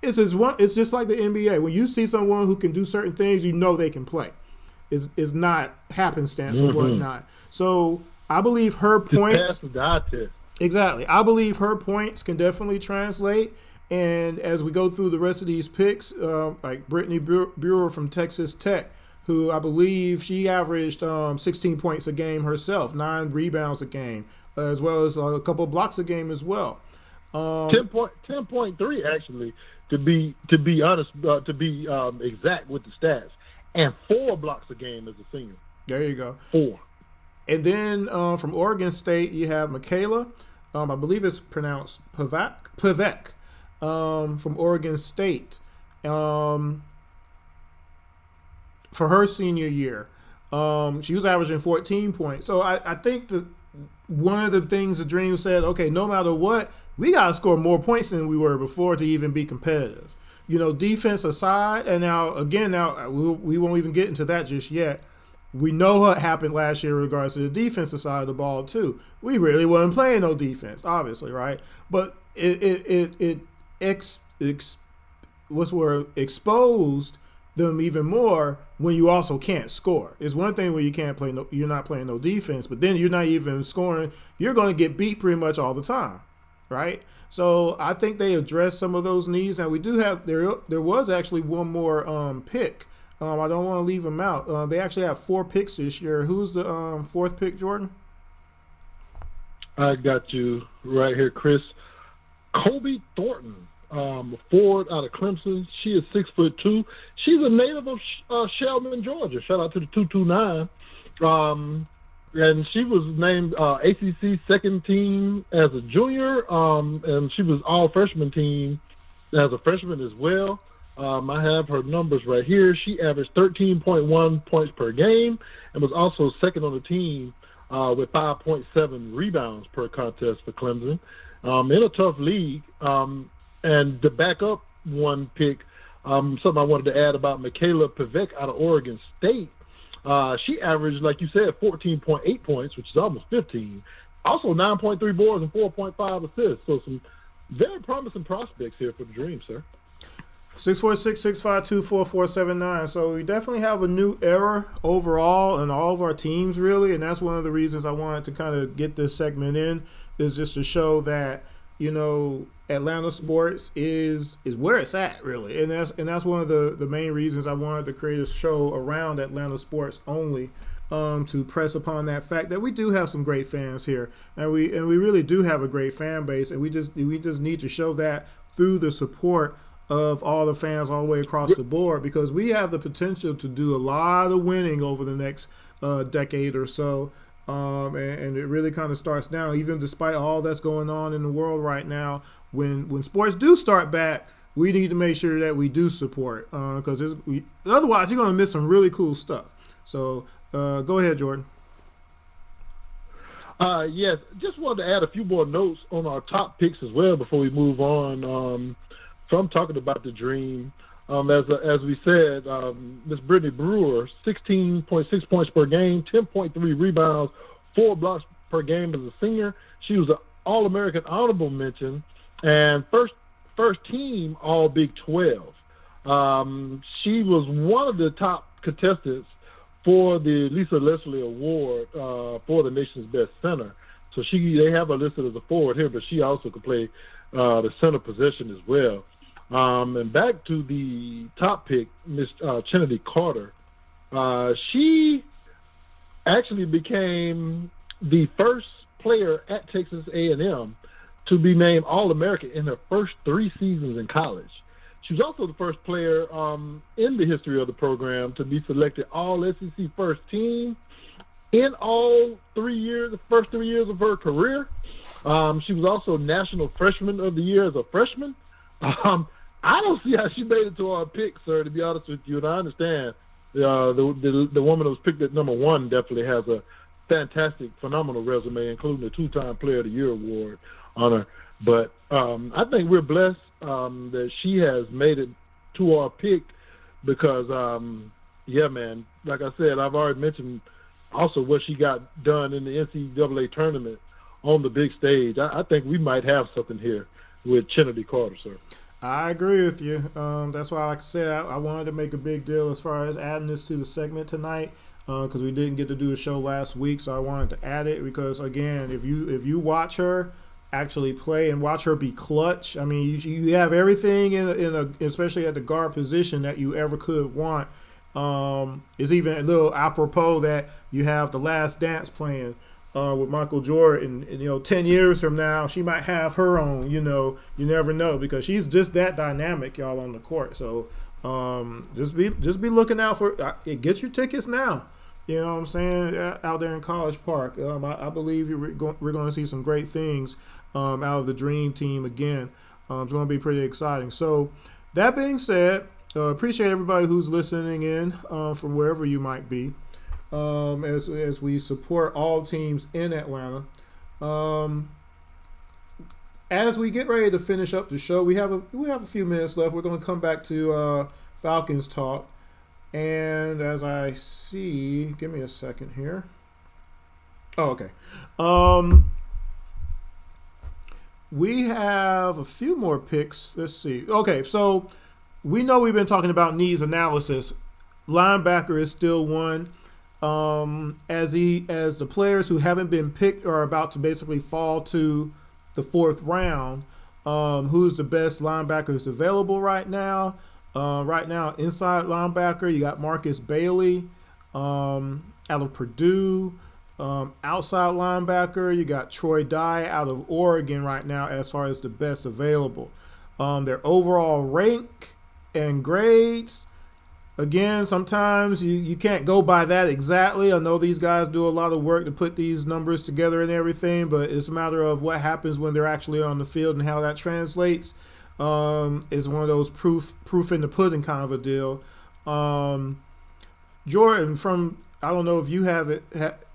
[SPEAKER 1] it's just like the NBA. When you see someone who can do certain things, you know they can play. It's not happenstance or whatnot. So I believe her points. Exactly. I believe her points can definitely translate. And as we go through the rest of these picks, like Brittany Brewer from Texas Tech, who I believe she averaged 16 points a game herself, 9 rebounds a game, as well as a couple of blocks a game as well.
[SPEAKER 2] 10.3 actually, to be honest, to be exact with the stats, and 4 blocks a game as a senior.
[SPEAKER 1] There you go. 4. And then from Oregon State, you have Michaela. I believe it's pronounced Pivec from Oregon State. For her senior year, she was averaging 14 points. So I think that one of the things the Dream said, okay, no matter what, we got to score more points than we were before to even be competitive. Defense aside, and now we won't even get into that just yet. We know what happened last year in regards to the defensive side of the ball too. We really wasn't playing no defense, obviously, right? But it exposed them even more when you also can't score. It's one thing when you're not playing no defense, but then you're not even scoring. You're going to get beat pretty much all the time, right? So I think they addressed some of those needs. Now we do have there was actually one more pick. I don't want to leave them out. They actually have 4 picks this year. Who's the 4th pick, Jordan?
[SPEAKER 2] I got you right here, Chris. Kobe Thornton. Forward out of Clemson. She is 6'2". She's a native of Shelburne, Georgia. Shout out to the 229. And she was named ACC second team as a junior, and she was all freshman team as a freshman as well. I have her numbers right here. She averaged 13.1 points per game and was also second on the team with 5.7 rebounds per contest for Clemson. In a tough league. And to back up one pick, something I wanted to add about Michaela Pivec out of Oregon State. She averaged, like you said, 14.8 points, which is almost 15. Also 9.3 boards and 4.5 assists. So some very promising prospects here for the Dream, sir.
[SPEAKER 1] 646-652-4479. So we definitely have a new era overall in all of our teams, really. And that's one of the reasons I wanted to kind of get this segment in, is just to show that, Atlanta sports is where it's at, really, and that's one of the main reasons I wanted to create a show around Atlanta sports only, to press upon that fact that we do have some great fans here, and we really do have a great fan base, and we just need to show that through the support of all the fans all the way across the board, because we have the potential to do a lot of winning over the next decade or so. And it really kind of starts now, even despite all that's going on in the world right now. When sports do start back, we need to make sure that we do support, because otherwise you're going to miss some really cool stuff. So go ahead, Jordan.
[SPEAKER 2] Yes, just wanted to add a few more notes on our top picks as well before we move on from talking about the dream. As we said, Miss Brittany Brewer, 16.6 points per game, 10.3 rebounds, 4 blocks per game as a senior. She was an All-American honorable mention and first team All Big 12. She was one of the top contestants for the Lisa Leslie Award for the nation's best center. So they have her listed as a forward here, but she also could play the center position as well. And back to the top pick, Miss Trinity Carter. She actually became the first player at Texas A&M to be named All-American in her first 3 seasons in college. She was also the first player in the history of the program to be selected All-SEC first team in all 3 years, the first 3 years of her career. She was also National Freshman of the Year as a freshman. I don't see how she made it to our pick, sir, to be honest with you. And I understand the woman that was picked at number 1 definitely has a fantastic, phenomenal resume, including the 2-time Player of the Year award on her. But I think we're blessed that she has made it to our pick because, yeah, man, like I said, I've already mentioned also what she got done in the NCAA tournament on the big stage. I think we might have something here with Trinity Carter, sir.
[SPEAKER 1] I agree with you. That's why, like I said, I wanted to make a big deal as far as adding this to the segment tonight because we didn't get to do a show last week, so I wanted to add it because, again, if you watch her actually play and watch her be clutch, I mean, you have everything in a especially at the guard position that you ever could want. It's even a little apropos that you have The Last Dance playing with Michael Jordan, and 10 years from now, she might have her own, you never know, because she's just that dynamic, y'all, on the court. So just be looking out for get your tickets now. You know what I'm saying? Out there in College Park. I believe we're going to see some great things out of the Dream Team again. It's going to be pretty exciting. So that being said, appreciate everybody who's listening in from wherever you might be. As we support all teams in Atlanta. As we get ready to finish up the show, we have a few minutes left. We're going to come back to Falcons talk, and as I see, give me a second here. Oh, okay. We have a few more picks. Let's see. Okay, so we know we've been talking about needs analysis. Linebacker is still one. As the players who haven't been picked are about to basically fall to the 4th round, who's the best linebacker who's available right now? Right now, inside linebacker, you got Marcus Bailey out of Purdue. Outside linebacker, you got Troy Dye out of Oregon right now as far as the best available. Their overall rank and grades, again, sometimes you can't go by that exactly. I know these guys do a lot of work to put these numbers together and everything, but it's a matter of what happens when they're actually on the field and how that translates. Is one of those proof in the pudding kind of a deal. Jordan, I don't know if you have it.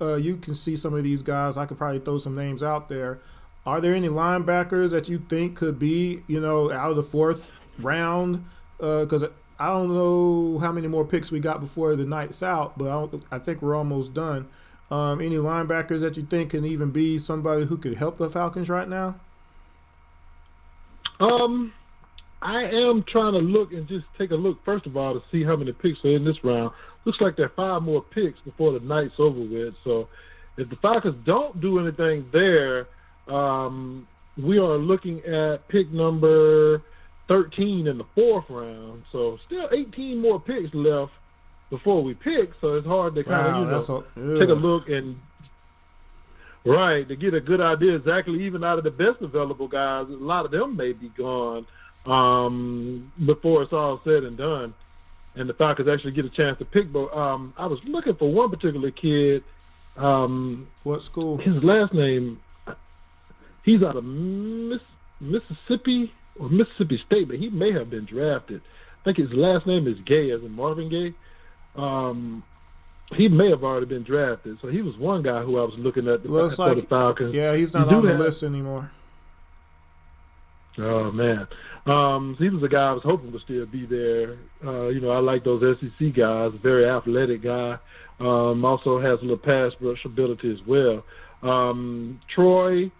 [SPEAKER 1] You can see some of these guys. I could probably throw some names out there. Are there any linebackers that you think could be, out of the 4th round? Because I don't know how many more picks we got before the night's out, but I think we're almost done. Any linebackers that you think can even be somebody who could help the Falcons right now?
[SPEAKER 2] I am trying to look and just take a look, first of all, to see how many picks are in this round. Looks like there are 5 more picks before the night's over with. So if the Falcons don't do anything there, we are looking at pick number 13 in the 4th round. So still 18 more picks left before we pick, so it's hard to kind
[SPEAKER 1] Wow,
[SPEAKER 2] of take a look and to get a good idea exactly. Even out of the best available guys, a lot of them may be gone before it's all said and done, and the Falcons actually get a chance to pick. But I was looking for one particular kid.
[SPEAKER 1] What school?
[SPEAKER 2] His last name. He's out of Mississippi or Mississippi State, but he may have been drafted. I think his last name is Gay, as in Marvin Gaye. He may have already been drafted. So he was one guy who I was looking at for the Falcons.
[SPEAKER 1] Yeah, he's not on the list anymore.
[SPEAKER 2] Oh, man. So he was a guy I was hoping would still be there. I like those SEC guys, very athletic guy. Also has a little pass rush ability as well. Troy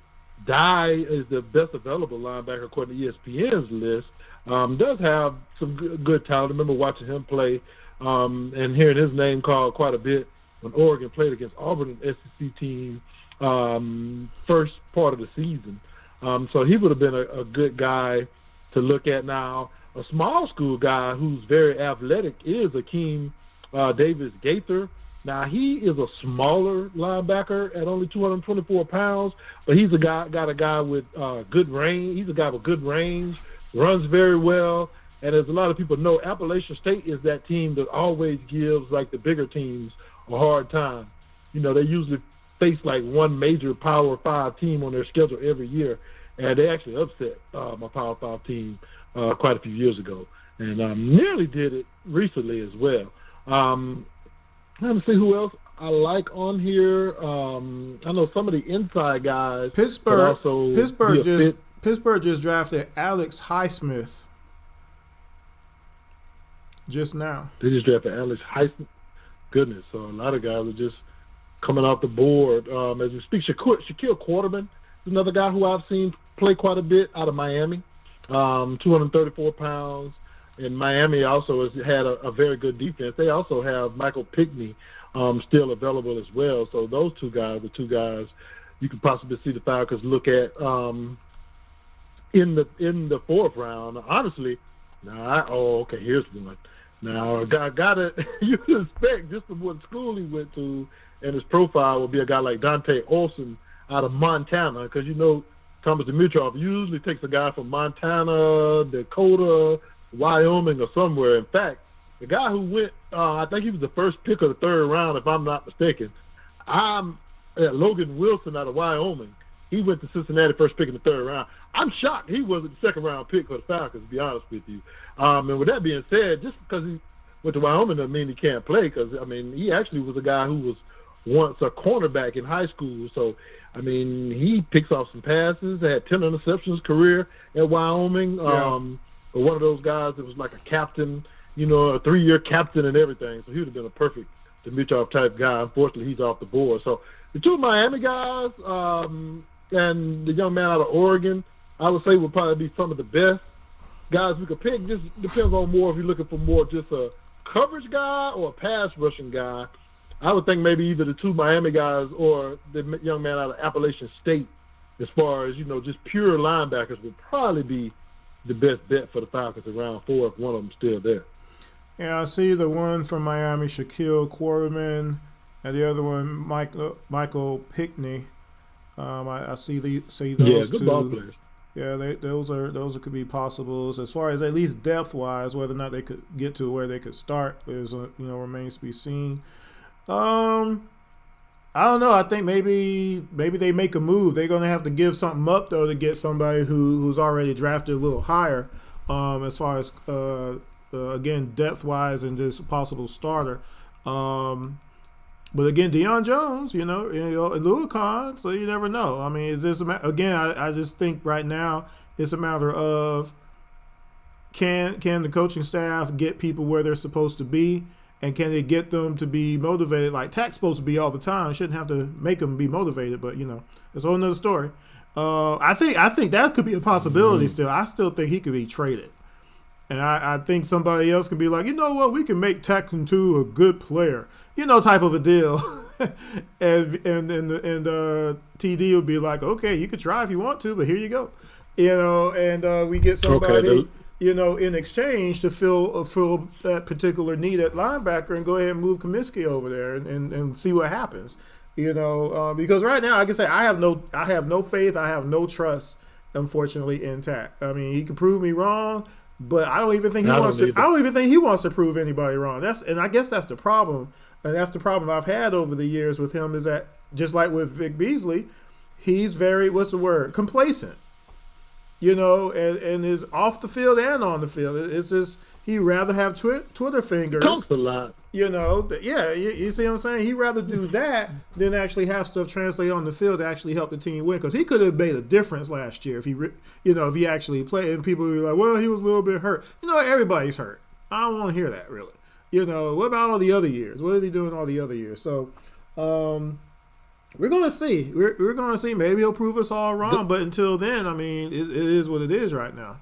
[SPEAKER 2] Dye is the best available linebacker according to ESPN's list. Does have some good talent. I remember watching him play and hearing his name called quite a bit when Oregon played against Auburn, an SEC team, first part of the season. So he would have been a good guy to look at. Now, a small school guy who's very athletic is Akeem Davis Gaither. Now, he is a smaller linebacker at only 224 pounds, but he's got a guy with good range. He's a guy with good range, runs very well, and as a lot of people know, Appalachian State is that team that always gives, like, the bigger teams a hard time. They usually face, like, one major Power 5 team on their schedule every year, and they actually upset my Power 5 team quite a few years ago, and nearly did it recently as well. Let me see who else I like on here. I know some of the inside guys.
[SPEAKER 1] Pittsburgh just drafted Alex Highsmith just now.
[SPEAKER 2] They just drafted Alex Highsmith. Goodness, so a lot of guys are just coming off the board. As we speak, Shaquille Quarterman is another guy who I've seen play quite a bit out of Miami. 234 pounds. And Miami also has had a very good defense. They also have Michael Pickney still available as well. So those two guys are two guys you could possibly see the Falcons look at in the fourth round. Honestly, here's one. Now, I got it. You can expect just from what school he went to and his profile will be a guy like Dante Olson out of Montana, because Thomas Dimitrov usually takes a guy from Montana, Dakota, Wyoming, or somewhere. In fact, the guy who went, I think he was the first pick of the third round, if I'm not mistaken. Logan Wilson out of Wyoming. He went to Cincinnati first pick in the third round. I'm shocked he wasn't the second round pick for the Falcons, to be honest with you. And with that being said, just because he went to Wyoming doesn't mean he can't play, because, he actually was a guy who was once a cornerback in high school. So, he picks off some passes, had 10 interceptions career at Wyoming.
[SPEAKER 1] Yeah.
[SPEAKER 2] But one of those guys that was like a captain, a 3-year captain and everything. So he would have been a perfect Dimitrov type guy. Unfortunately, he's off the board. So the two Miami guys and the young man out of Oregon, I would say would probably be some of the best guys we could pick. Just depends on more if you're looking for more just a coverage guy or a pass rushing guy. I would think maybe either the two Miami guys or the young man out of Appalachian State, as far as, just pure linebackers, would probably be the best bet for the Falcons in round 4 if one of them's still there.
[SPEAKER 1] Yeah, I see the one from Miami, Shaquille Quarterman, and the other one, Michael Pickney. I see those
[SPEAKER 2] good
[SPEAKER 1] two.
[SPEAKER 2] ball players.
[SPEAKER 1] Yeah, those could be possibles. As far as at least depth wise, whether or not they could get to where they could start is remains to be seen. I don't know. I think maybe they make a move. They're gonna have to give something up though to get somebody who's already drafted a little higher. As far as again depth wise and just a possible starter. But again, Deion Jones, and Louis Kahn, so you never know. Is this again? I just think right now it's a matter of can the coaching staff get people where they're supposed to be. And can they get them to be motivated like Tak's supposed to be all the time? You shouldn't have to make them be motivated, but it's a whole nother story. I think that could be a possibility still. I still think he could be traded. And I think somebody else can be like, you know what, we can make Tak into a good player, type of a deal. and TD would be like, okay, you could try if you want to, but here you go. And we get somebody.
[SPEAKER 2] Okay,
[SPEAKER 1] in exchange to fill that particular need at linebacker and go ahead and move Comiskey over there and see what happens. Because right now, like I say, I have no faith, I have no trust, unfortunately, in Tack. I mean, he can prove me wrong, but I don't even think he wants to. I don't even think he wants to prove anybody wrong. And I guess that's the problem, and that's the problem I've had over the years with him is that just like with Vic Beasley, he's very complacent. And is off the field and on the field. It's just he'd rather have Twitter fingers.
[SPEAKER 2] Talks a lot.
[SPEAKER 1] You see what I'm saying? He'd rather do that than actually have stuff translate on the field to actually help the team win. Because he could have made a difference last year if he actually played. And people would be like, well, he was a little bit hurt. Everybody's hurt. I don't want to hear that, really. What about all the other years? What is he doing all the other years? So, we're going to see. We're going to see. Maybe he'll prove us all wrong. But until then, I mean, it is what it is right now.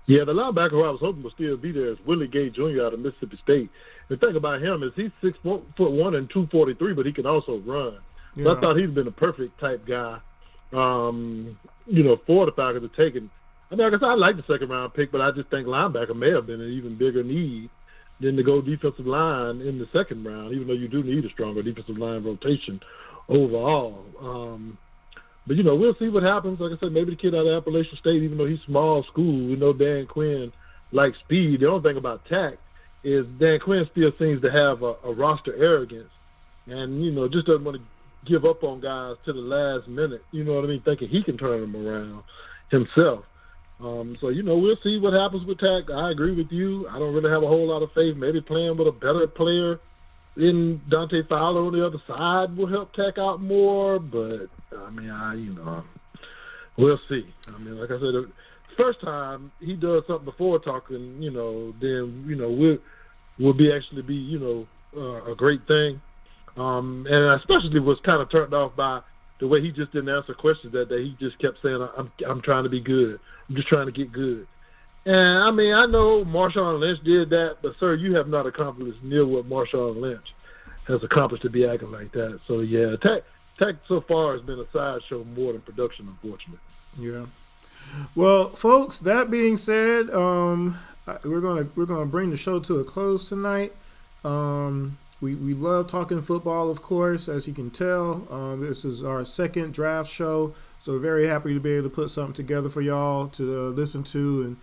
[SPEAKER 2] Yeah, the linebacker who I was hoping would still be there is Willie Gay Jr. out of Mississippi State. The thing about him is he's 6'1" and 243, but he can also run. Yeah. So I thought he'd been a perfect type guy, for the Falcons to take. And I mean, I guess I like the second round pick, but I just think linebacker may have been an even bigger need than to go defensive line in the second round, even though you do need a stronger defensive line rotation overall. But, we'll see what happens. Like I said, maybe the kid out of Appalachian State, even though he's small school, we know Dan Quinn likes speed. The only thing about Tack is Dan Quinn still seems to have a roster arrogance and, just doesn't want to give up on guys to the last minute, thinking he can turn them around himself. So, we'll see what happens with Tack. I agree with you. I don't really have a whole lot of faith. Maybe playing with a better player in Dante Fowler on the other side will help Tack out more, but I mean, we'll see. I mean, like I said, the first time he does something before talking, then will be a great thing. And I especially was kind of turned off by the way he just didn't answer questions that day. He just kept saying, "I'm trying to be good. I'm just trying to get good." And, I mean, I know Marshawn Lynch did that, but, sir, you have not accomplished near what Marshawn Lynch has accomplished to be acting like that. So, yeah, Tack so far has been a sideshow more than production, unfortunately.
[SPEAKER 1] Yeah. Well, folks, that being said, we're gonna bring the show to a close tonight. We love talking football, of course, as you can tell. This is our second draft show, so we're very happy to be able to put something together for y'all to listen to, and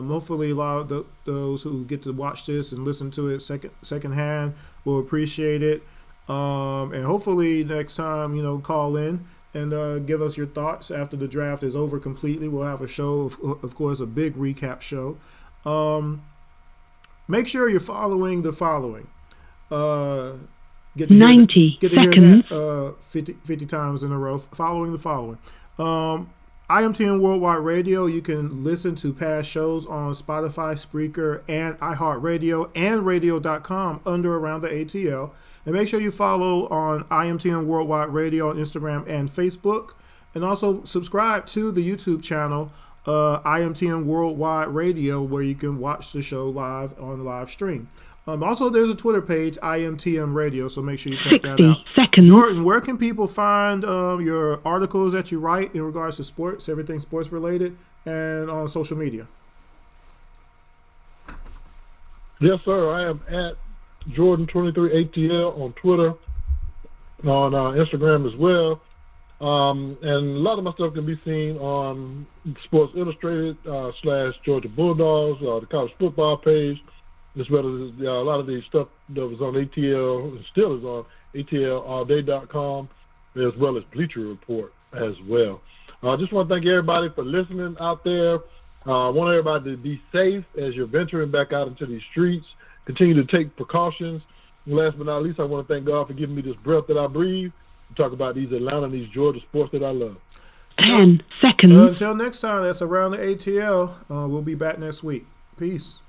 [SPEAKER 1] hopefully a lot of those who get to watch this and listen to it secondhand will appreciate it. And hopefully next time, call in and give us your thoughts after the draft is over completely. We'll have a show, of course, a big recap show. Make sure you're following the following. Get to
[SPEAKER 4] 90 seconds.
[SPEAKER 1] Hear that 50 times in a row. Following the following. IMTN Worldwide Radio. You can listen to past shows on Spotify, Spreaker, and iHeartRadio and radio.com under Around the ATL. And make sure you follow on IMTN Worldwide Radio on Instagram and Facebook. And also subscribe to the YouTube channel, IMTN Worldwide Radio, where you can watch the show live on live stream. Also, there's a Twitter page, IMTM Radio, so make sure you check that out.
[SPEAKER 4] 60 seconds.
[SPEAKER 1] Jordan, where can people find your articles that you write in regards to sports, everything sports related, and on social media?
[SPEAKER 2] Yes, sir. I am at Jordan23ATL on Twitter, on Instagram as well. And a lot of my stuff can be seen on Sports Illustrated / Georgia Bulldogs, the college football page, as well as a lot of the stuff that was on ATL and still is on ATLallday.com, as well as Bleacher Report as well. I just want to thank everybody for listening out there. I want everybody to be safe as you're venturing back out into these streets. Continue to take precautions. And last but not least, I want to thank God for giving me this breath that I breathe to talk about these Atlanta and these Georgia sports that I love.
[SPEAKER 4] 10 seconds.
[SPEAKER 1] Until next time, that's Around the ATL. We'll be back next week. Peace.